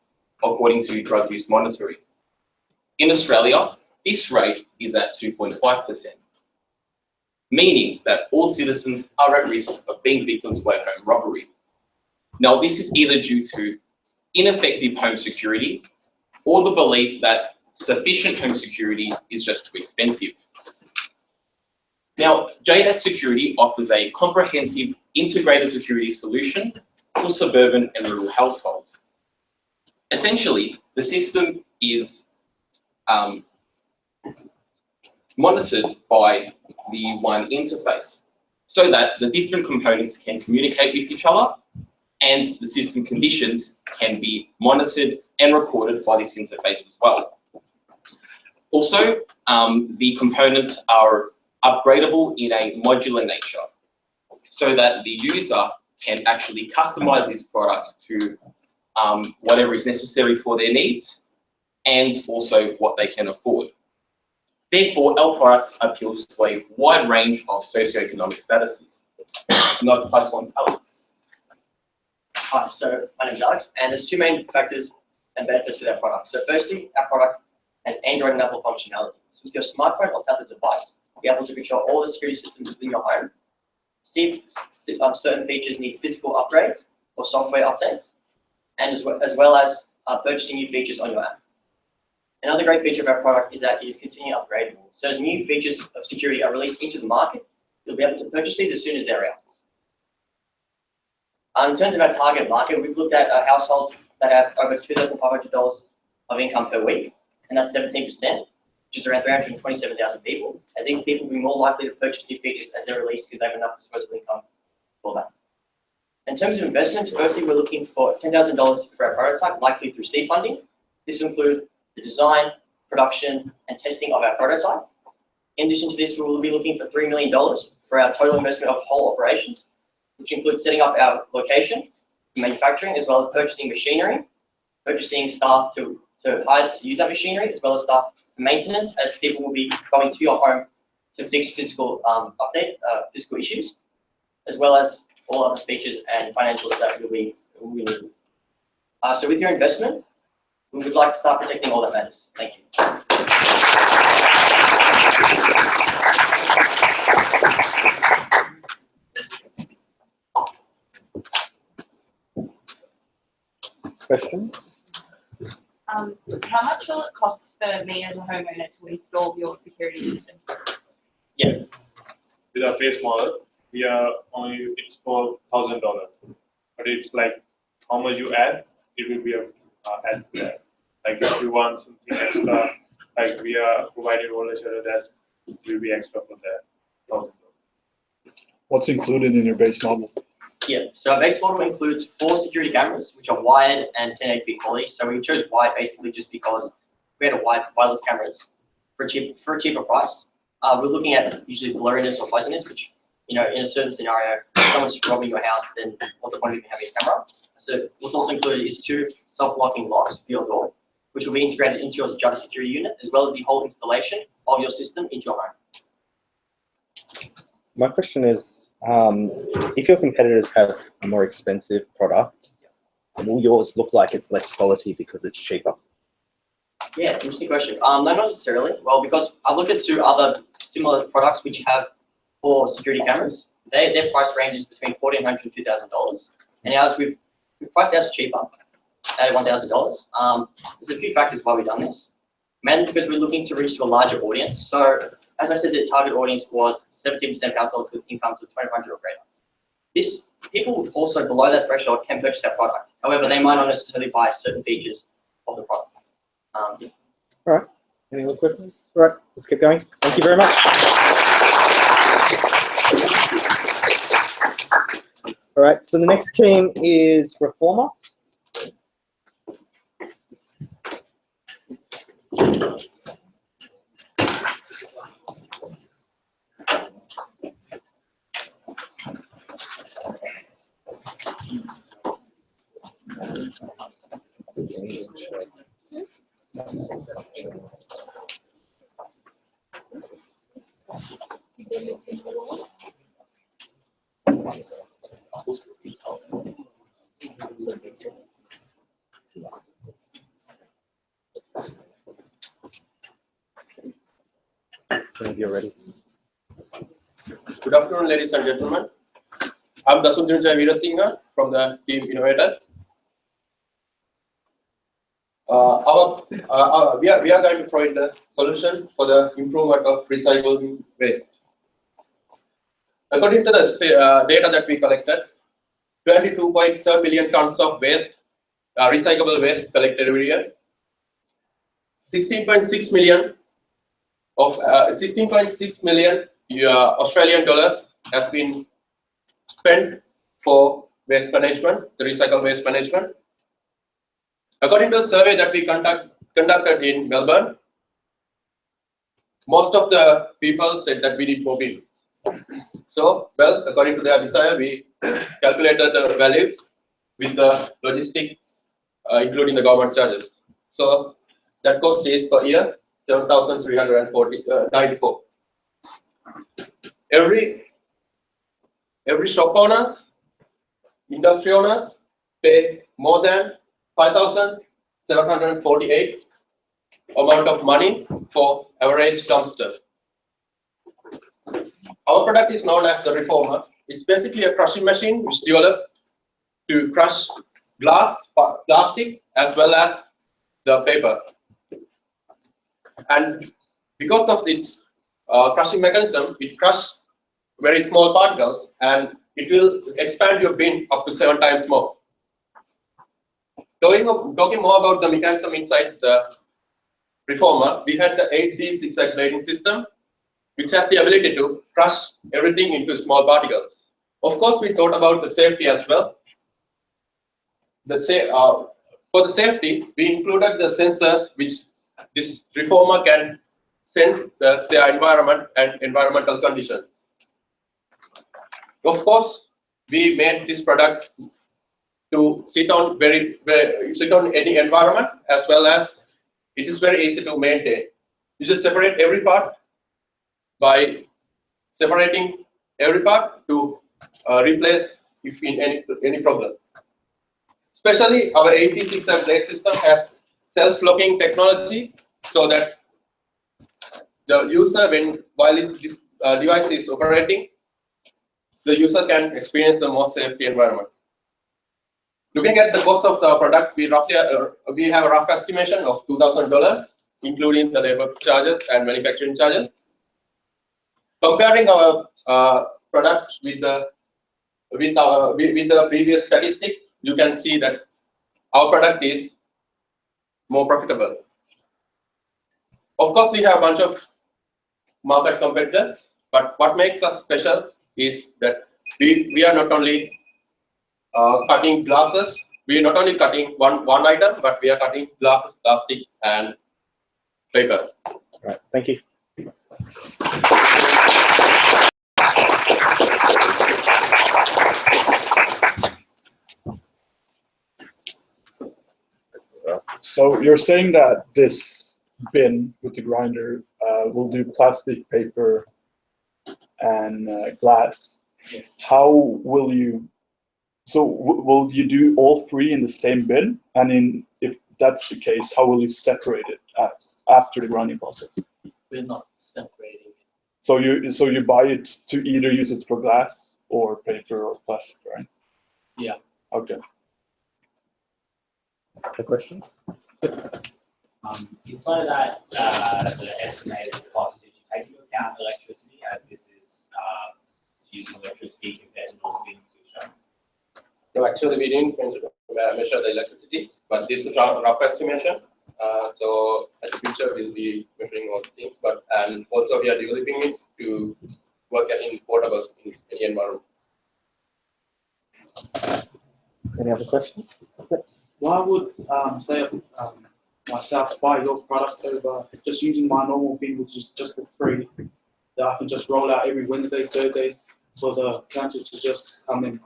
[SPEAKER 4] according to drug use monitoring. In Australia, this rate is at 2.5%, meaning that all citizens are at risk of being victims by home robbery. Now, this is either due to ineffective home security or the belief that sufficient home security is just too expensive. Now, JS Security offers a comprehensive integrated security solution for suburban and rural households. Essentially, the system is monitored by the one interface so that the different components can communicate with each other and the system conditions can be monitored and recorded by this interface as well. Also, the components are upgradable in a modular nature so that the user can actually customize this product to whatever is necessary for their needs and also what they can afford. Therefore, our product appeals to a wide range of socioeconomic statuses. Not the first one's Alex.
[SPEAKER 6] Hi, so my name is Alex, and there's two main factors and benefits to our product. So firstly, our product has Android and Apple functionality. So with your smartphone or tablet device, you're able to control all the security systems within your home. See if certain features need physical upgrades or software updates, and as well as purchasing new features on your app. Another great feature of our product is that it is continually upgradable. So as new features of security are released into the market, you'll be able to purchase these as soon as they're out. In terms of our target market, we've looked at households that have over $2,500 of income per week, and that's 17%, which is around 327,000 people. And these people will be more likely to purchase new features as they're released because they have enough disposable income for that. In terms of investments, firstly, we're looking for $10,000 for our prototype, likely through seed funding. This will include the design, production, and testing of our prototype. In addition to this, we will be looking for $3 million for our total investment of whole operations, which includes setting up our location, manufacturing, as well as purchasing machinery, purchasing staff to hire to use that machinery, as well as staff maintenance, as people will be going to your home to fix physical physical issues, as well as all other features and financials that we need. So with your investment, we would like to start protecting all that matters. Thank you.
[SPEAKER 5] Questions?
[SPEAKER 22] How much will it cost for me as a homeowner to install your security system?
[SPEAKER 2] Yeah. With our base model, we are only, it's for $1,000, but it's like how much you add, it will be add to that. Like if you want something extra, like we are providing roller shutter, that will be extra for that $1,000.
[SPEAKER 12] What's included in your base model?
[SPEAKER 6] Yeah, so our base model includes 4 security cameras, which are wired and 1080p quality. So we chose wired basically just because we had a wireless cameras for a cheaper price. We're looking at usually blurriness or fuzziness, which, you know, in a certain scenario, if someone's robbing your house, then what's the point of even having a camera? So what's also included is 2 self-locking locks for your door, which will be integrated into your Jutta security unit, as well as the whole installation of your system into your home.
[SPEAKER 5] My question is, if your competitors have a more expensive product, will yours look like it's less quality because it's cheaper?
[SPEAKER 6] Yeah, interesting question. No, not necessarily. Well, because I've looked at 2 other similar products which have 4 security cameras. Their price range is between $1,400 and $2,000, and ours we've priced ours cheaper at $1,000. There's a few factors why we've done this. Mainly because we're looking to reach to a larger audience. So, as I said, the target audience was 17% of households with incomes of $2,500 or greater. People also below that threshold can purchase our product. However, they might not necessarily buy certain features of the product.
[SPEAKER 5] All right. Any other questions? All right, let's keep going. Thank you very much. All right, so the next team is Reformer. Whenever you're ready.
[SPEAKER 23] Good afternoon, ladies and gentlemen. I'm Dasundrinjay Veerasinghe from the team Innovators. We are going to provide the solution for the improvement of recycling waste. According to the data that we collected, 22.7 million tons of waste, recyclable waste collected every year. 16.6 million Australian dollars has been spent for waste management, the recycled waste management. According to the survey that we conducted in Melbourne, most of the people said that we need more bins. So, well, according to their desire, we calculated the value with the logistics, including the government charges. So, that cost is per year 7,394. Every shop owners, industry owners pay more than 5,748 amount of money for average dumpster. Our product is known as the reformer. It's basically a crushing machine which developed to crush glass, plastic, as well as the paper. And because of its crushing mechanism, it crushes very small particles and it will expand your bin up to 7 times more. Talking more about the mechanism inside the reformer, we had the 8D zigzag blading system, which has the ability to crush everything into small particles. Of course, we thought about the safety as well. For the safety, we included the sensors which this reformer can sense their environment and environmental conditions. Of course, we made this product to sit on any environment, as well as it is very easy to maintain. You just separate every part by separating every part to replace if in any problem. Especially our 86 blade system has self-locking technology, so that the user, while this device is operating, the user can experience the most safety environment. Looking at the cost of the product, we have a rough estimation of $2,000, including the labor charges and manufacturing charges. Comparing our product with the previous statistic, you can see that our product is more profitable. Of course, we have a bunch of market competitors, but what makes us special is that we are not only cutting glasses, we are not only cutting one item, but we are cutting glasses, plastic, and paper.
[SPEAKER 5] All right, thank you.
[SPEAKER 12] So you're saying that this bin with the grinder will do plastic, paper, and glass.
[SPEAKER 20] Yes.
[SPEAKER 12] How will you? So will you do all 3 in the same bin? And if that's the case, how will you separate it after the grinding process?
[SPEAKER 20] We're not separating it.
[SPEAKER 12] So you buy it to either use it for glass or paper or plastic, right?
[SPEAKER 20] Yeah.
[SPEAKER 12] Okay.
[SPEAKER 5] A question?
[SPEAKER 15] Inside of that, the estimated cost, did you take into account electricity, as this is using electricity compared to normal bin inclusion?
[SPEAKER 23] No, actually, we didn't measure the electricity, but this is our rough estimation. So, in the future, we'll be measuring all the things, and also we are developing it to work in portable in any environment.
[SPEAKER 5] Any other questions?
[SPEAKER 3] Why would say myself buy your product over just using my normal bin, which is just for free, that I can just roll out every Wednesdays, Thursdays, for the council to just come and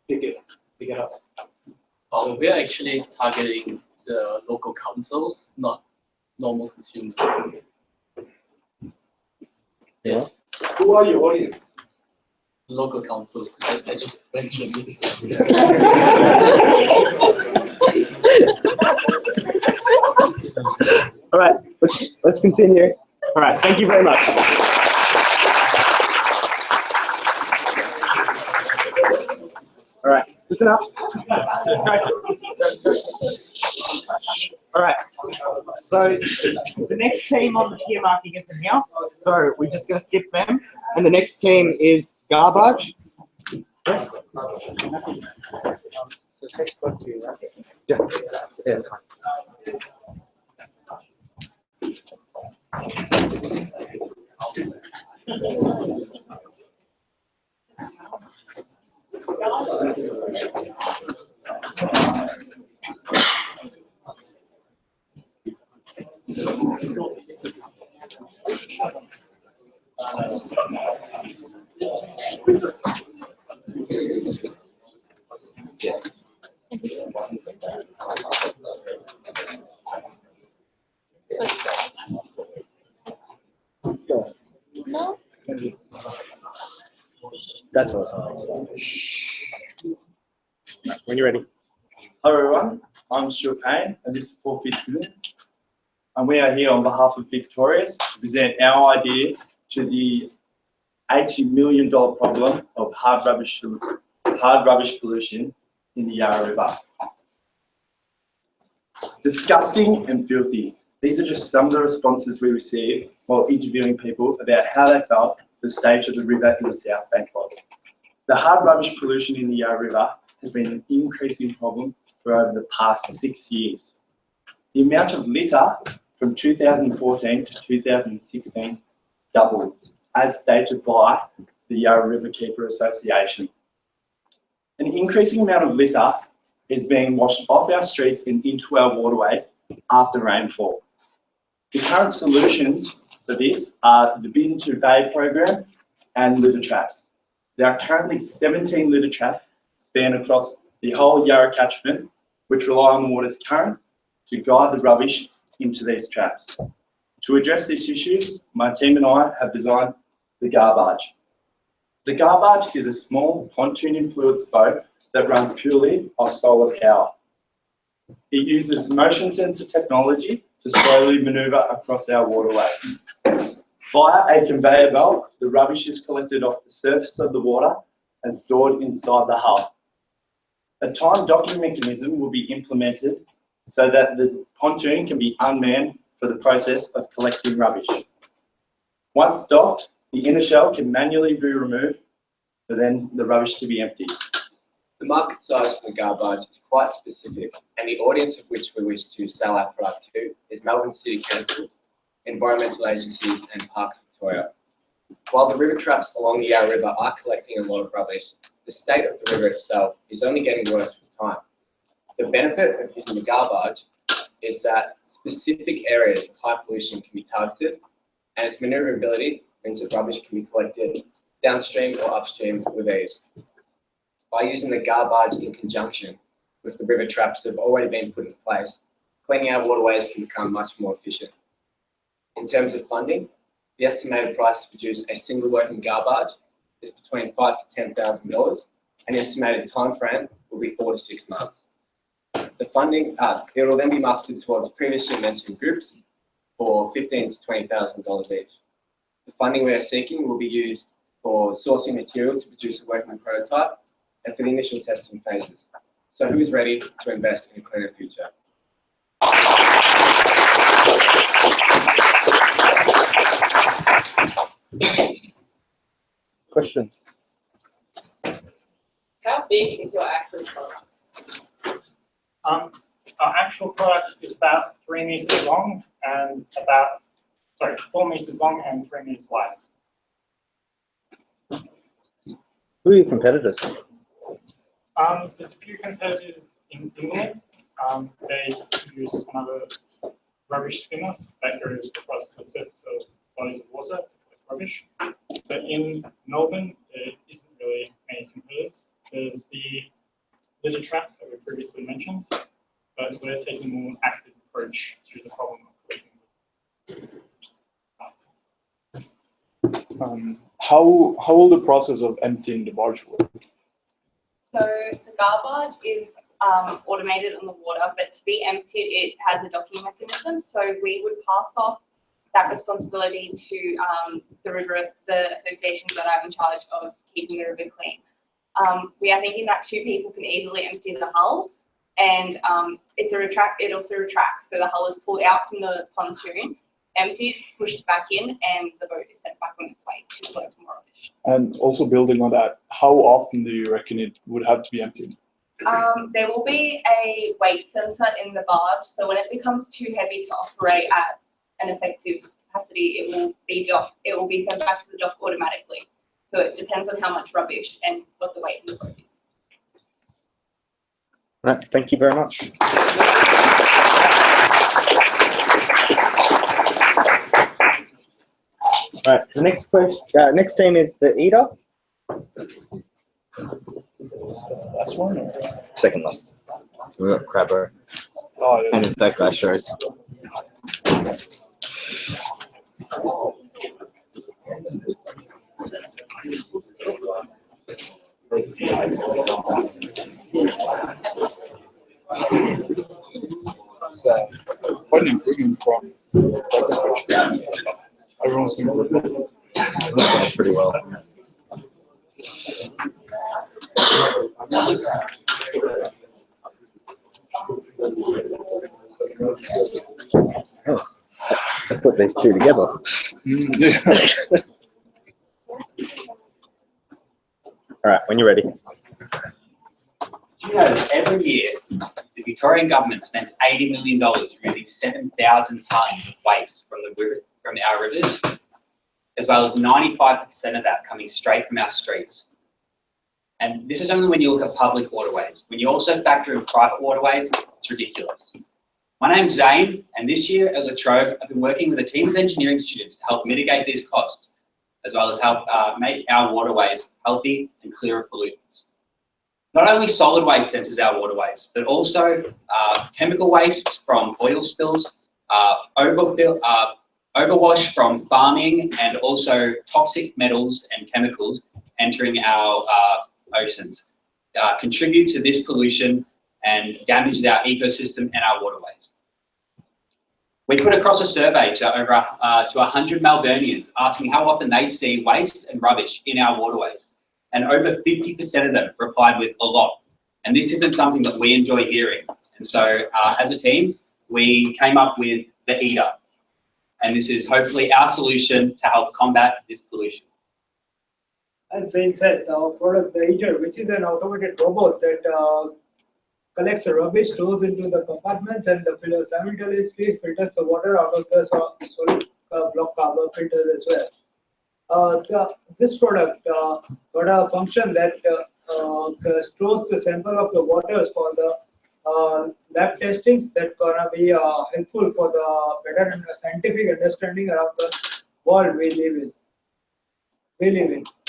[SPEAKER 3] pick it up?
[SPEAKER 20] Oh, we are actually targeting the local councils, not normal consumers. Yes.
[SPEAKER 10] Who are your audience?
[SPEAKER 20] Local councils, as I just mentioned.
[SPEAKER 5] All right, let's continue. All right, thank you very much. All right, listen up. All right.
[SPEAKER 8] All right. So the next team on the peer marking isn't here, so we're just going to skip them. And the next team is garbage. Yeah, it's fine.
[SPEAKER 22] No.
[SPEAKER 5] That's awesome. When you're ready.
[SPEAKER 9] Hello everyone, I'm Stuart Payne and this is Paul Fitzsimmons. And we are here on behalf of Victorious to present our idea to the $80 million problem of hard rubbish pollution in the Yarra River. Disgusting and filthy. These are just some of the responses we received while interviewing people about how they felt the state of the river in the South Bank was. The hard rubbish pollution in the Yarra River has been an increasing problem for over the past 6 years. The amount of litter from 2014 to 2016 doubled, as stated by the Yarra River Keeper Association. An increasing amount of litter is being washed off our streets and into our waterways after rainfall. The current solutions for this are the Bin to Bay program and litter traps. There are currently 17 litter traps spanned across the whole Yarra catchment, which rely on the water's current to guide the rubbish into these traps. To address this issue, my team and I have designed the garbage. The garbage is a small pontoon-influenced boat that runs purely off solar power. It uses motion sensor technology to slowly maneuver across our waterways. Via a conveyor belt, the rubbish is collected off the surface of the water and stored inside the hull. A time docking mechanism will be implemented so that the pontoon can be unmanned for the process of collecting rubbish. Once docked, the inner shell can manually be removed for then the rubbish to be emptied.
[SPEAKER 11] The market size for the garbage is quite specific, and the audience of which we wish to sell our product to is Melbourne City Council, environmental agencies and Parks Victoria. While the river traps along the Yarra River are collecting a lot of rubbish, the state of the river itself is only getting worse with time. The benefit of using the garbage is that specific areas of high pollution can be targeted, and its manoeuvrability means that rubbish can be collected downstream or upstream with ease. By using the garbage in conjunction with the river traps that have already been put in place, cleaning our waterways can become much more efficient. In terms of funding, the estimated price to produce a single working garbage is between $5,000 to $10,000, and the estimated time frame will be 4 to 6 months. The funding, it will then be marketed towards previously mentioned groups for $15,000 to $20,000 each. The funding we are seeking will be used for sourcing materials to produce a working prototype and for the initial testing phases. So who's ready to invest in a cleaner future?
[SPEAKER 5] Question.
[SPEAKER 13] How big is your actual product?
[SPEAKER 2] Our actual product is about 3 meters long and 4 meters long and 3 meters wide.
[SPEAKER 5] Who are your competitors?
[SPEAKER 2] There's a few competitors in England. They use another rubbish skimmer that goes across the surface of bodies of water to collect rubbish. But in Melbourne, there isn't really any competitors. There's the litter traps that we previously mentioned, but we're taking a more active approach to the problem of collecting.
[SPEAKER 12] How will the process of emptying the barge work?
[SPEAKER 22] So the garbage is automated on the water, but to be emptied, it has a docking mechanism. So we would pass off that responsibility to the associations that are in charge of keeping the river clean. We are thinking that 2 people can easily empty the hull, and it also retracts. So the hull is pulled out from the pontoon, emptied, pushed back in, and the boat is sent back on its way to collect more rubbish.
[SPEAKER 12] And also building on that, how often do you reckon it would have to be emptied?
[SPEAKER 22] There will be a weight sensor in the barge, so when it becomes too heavy to operate at an effective capacity, it will be sent back to the dock automatically. So it depends on how much rubbish and what the weight in the boat is.
[SPEAKER 5] Right, thank you very much. All right, the next question, next team is the eater.
[SPEAKER 12] Last one? Or?
[SPEAKER 5] Second last. We got Crabber.
[SPEAKER 12] Oh, yeah.
[SPEAKER 5] And it's that guy shows.
[SPEAKER 12] Quite an improvement from everyone's been
[SPEAKER 5] pretty well. Oh, I put these two together.
[SPEAKER 12] Yeah.
[SPEAKER 5] All right, when you're ready.
[SPEAKER 15] Do you know that every year the Victorian government spends $80 million removing 7,000 tonnes of waste from our rivers, as well as 95% of that coming straight from our streets? And this is only when you look at public waterways. When you also factor in private waterways, it's ridiculous. My name's Zane, and this year at La Trobe, I've been working with a team of engineering students to help mitigate these costs, as well as help make our waterways healthy and clear of pollutants. Not only solid waste enters our waterways, but also chemical wastes from oil spills, overwash from farming, and also toxic metals and chemicals entering our oceans contribute to this pollution and damages our ecosystem and our waterways. We put across a survey to over 100 Melburnians asking how often they see waste and rubbish in our waterways, and over 50% of them replied with a lot. And this isn't something that we enjoy hearing. And so as a team, we came up with the Eater. And this is hopefully our solution to help combat this pollution.
[SPEAKER 1] As Zane said, our product, the Eater, which is an automated robot that collects the rubbish, stores into the compartments, and simultaneously filters the water out of the solid block carbon filters as well. This product got a function that stores the sample of the waters for the lab testings that gonna be helpful for the better scientific understanding around the world we live in.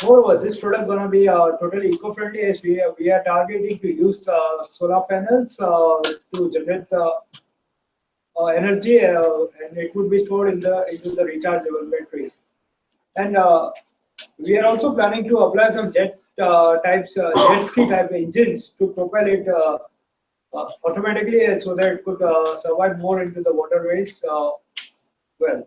[SPEAKER 1] Moreover, this product gonna be totally eco-friendly, as we are targeting to use solar panels to generate the energy, and it would be stored into the rechargeable batteries. And we are also planning to apply some jet ski type engines to propel it automatically, so that it could survive more into the waterways well.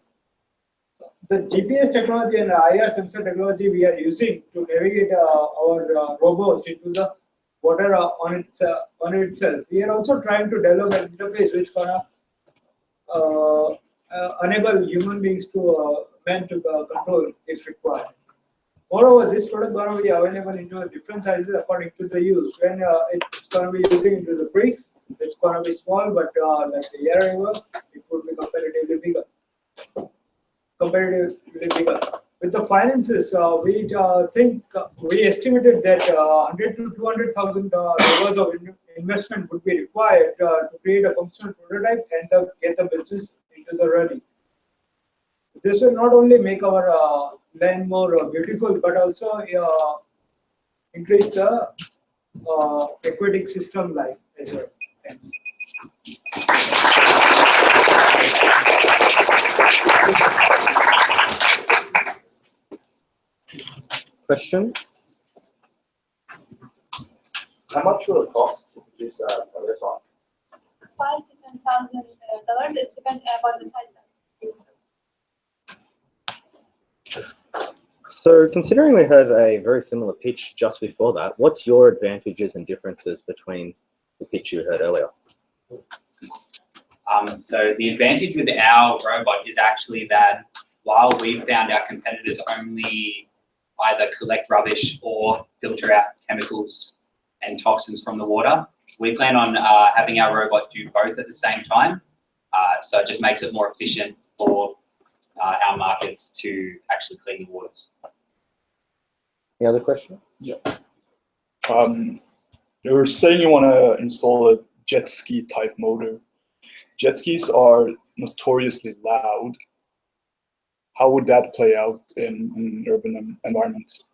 [SPEAKER 1] The GPS technology and IR sensor technology we are using to navigate our robots into the water on itself. We are also trying to develop an interface which gonna enable human beings to control if required. Moreover, this product gonna be available into different sizes according to the use. When it's gonna be using into the creeks, it's gonna be small, but like the Yarra River, it would be comparatively bigger. With the finances, we estimated that 100 to 200,000 dollars of investment would be required to create a functional prototype and get the business into the running. This will not only make our land more beautiful, but also increase the aquatic system life as well. Thanks.
[SPEAKER 5] Question?
[SPEAKER 19] How much will it cost to produce a prototype?
[SPEAKER 7] $5,000 to $10,000. It depends upon the size.
[SPEAKER 5] So considering we heard a very similar pitch just before that, what's your advantages and differences between the pitch you heard earlier.
[SPEAKER 15] So the advantage with our robot is actually that while we found our competitors only either collect rubbish or filter out chemicals and toxins from the water, we plan on having our robot do both at the same time. So it just makes it more efficient for our markets to actually clean the waters.
[SPEAKER 5] Any other questions?
[SPEAKER 12] Yeah. You were saying you want to install a jet ski type motor. Jet skis are notoriously loud. How would that play out in urban environments?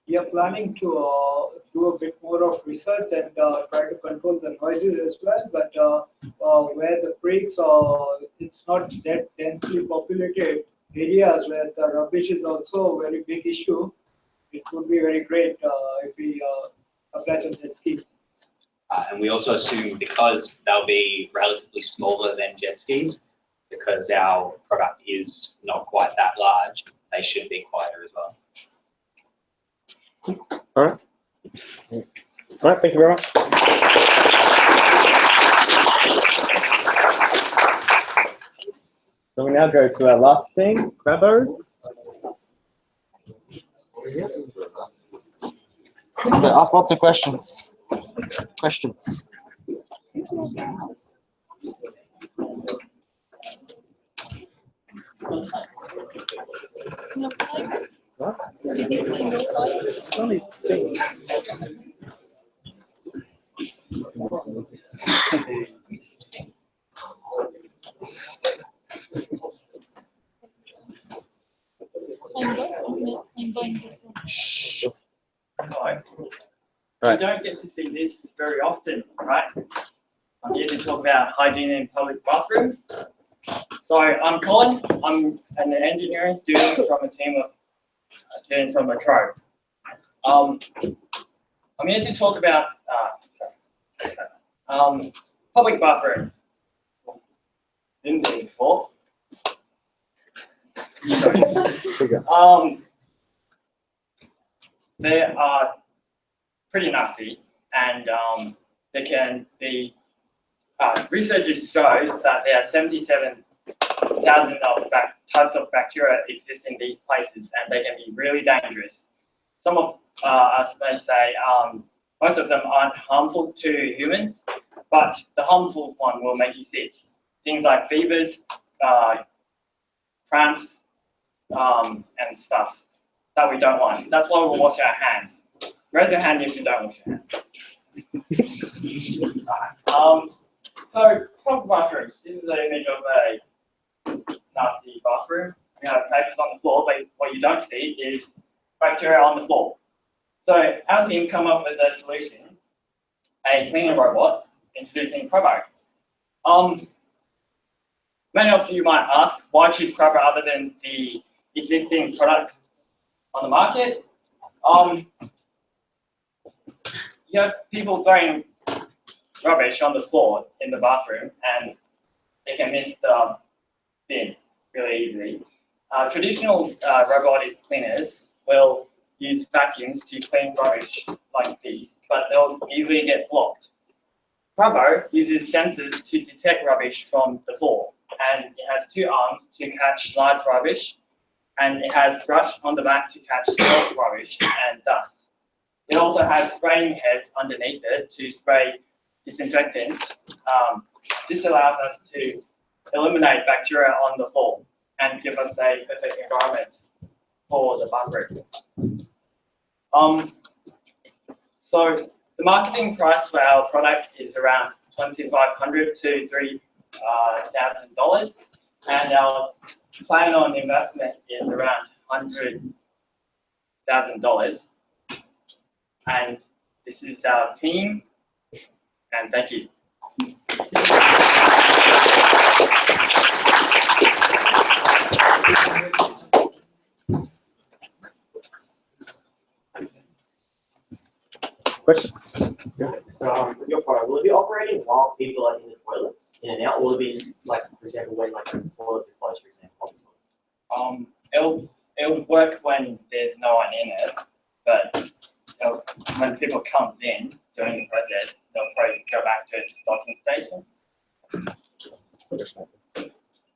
[SPEAKER 1] We are planning to do a bit more of research and try to control the noises as well. But where the creeks it's not that densely populated areas where the rubbish is also a very big issue, it would be very great if we apply some jet ski.
[SPEAKER 15] And we also assume because they'll be relatively smaller than jet skis, because our product is not quite that large, they should be quieter as well.
[SPEAKER 5] All right. All right, thank you very much. So we now go to our last thing, Crabbo.
[SPEAKER 8] So ask lots of questions.
[SPEAKER 5] What? It's only thing.
[SPEAKER 16] Hi. You don't get to see this very often, right? I'm here to talk about hygiene in public bathrooms. So I'm Colin. I'm an engineering student from a team of students from Trobe. I'm here to talk about public bathrooms. Didn't do it before. They are pretty nasty, and they can be. Researchers shows that there are 77,000 types of bacteria exist in these places, and they can be really dangerous. Some of us may say most of them aren't harmful to humans, but the harmful one will make you sick. Things like fevers, cramps, and stuff that we don't want. That's why we'll wash our hands. Raise your hand if you don't wash your hands. So, public bathrooms. This is an image of a nasty bathroom. We have papers on the floor, but what you don't see is bacteria on the floor. So, our team come up with a solution, a cleaner robot, introducing Trobe. Many of you might ask, why choose Trobe other than the existing products on the market? You have people throwing rubbish on the floor in the bathroom, and they can miss the bin really easily. Traditional robotic cleaners will use vacuums to clean rubbish like these, but they'll easily get blocked. Trobe uses sensors to detect rubbish from the floor, and it has two arms to catch large rubbish, and it has brush on the back to catch small rubbish and dust. It also has spraying heads underneath it to spray disinfectant. This allows us to eliminate bacteria on the floor and give us a perfect environment for the bathroom. So the marketing price for our product is around $2,500 to $3,000, and our plan on investment is around $100,000. And this is our team, and thank you.
[SPEAKER 5] Question?
[SPEAKER 6] So your product, will it be operating while people are in the toilets, in and out, or will it be like, for example, when like the toilets are closed, for example?
[SPEAKER 16] It'll work when there's no one in it, but when people come in during the process, they'll probably its docking station.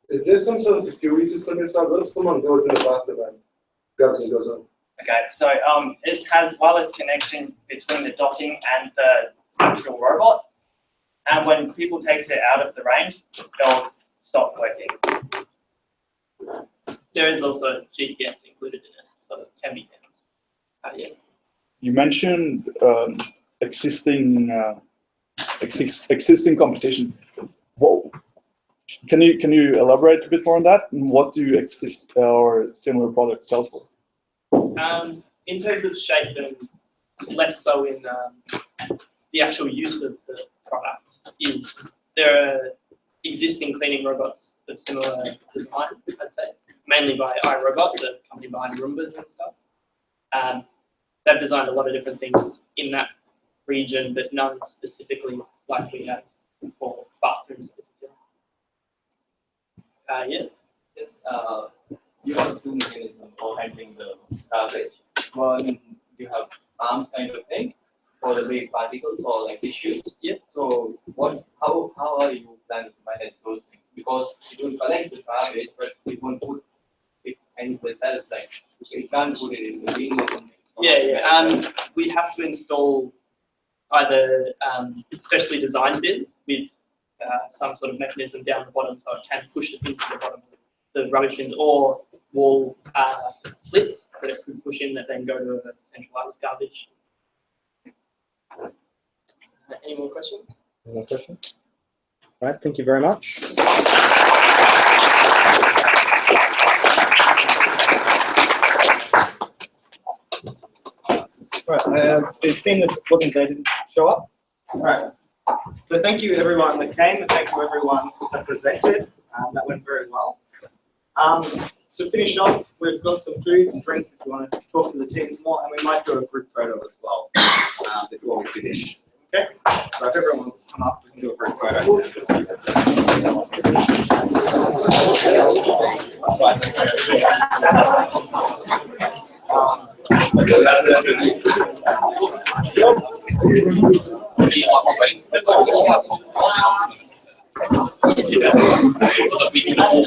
[SPEAKER 10] Is there some sort of security system inside? What if someone goes in the bathroom and grabs and goes on?
[SPEAKER 16] Okay, so it has wireless connection between the docking and the actual robot. And when people takes it out of the range, they'll stop working.
[SPEAKER 14] There is also GPS included in it, so it can be found. Yeah.
[SPEAKER 12] You mentioned existing competition. Well, can you elaborate a bit more on that? And what do exist or similar products sell for?
[SPEAKER 14] In terms of shape and less so in the actual use of the product, is there are existing cleaning robots of similar design, I'd say, mainly by iRobot, the company behind Roombas and stuff. They've designed a lot of different things in that region, but none specifically like we have for bathrooms in particular. Yeah.
[SPEAKER 17] Yes, you have two mechanisms for handling the garbage. One, you have arms kind of thing for the big particles or like tissues.
[SPEAKER 14] Yeah.
[SPEAKER 17] So how are you planning to manage those things? Because it will collect the garbage, but it won't put it anyplace else. Like it can't put it in the bin or something.
[SPEAKER 14] Yeah. We have to install either specially designed bins with some sort of mechanism down the bottom so it can push it into the bottom of the rubbish bins, or wall slits that it could push in that then go to a centralized garbage. Any more questions?
[SPEAKER 5] Any more questions? All right, thank you very much.
[SPEAKER 8] Right, it seemed that wasn't there, didn't show up. All right. So thank you everyone that came, and thank you everyone that presented. That went very well. To finish off, we've got some food and drinks if you want to talk to the teams more, and we might do a group photo as well before we finish. Okay? So if everyone wants to come up, we can do a group photo.
[SPEAKER 4] Because we can all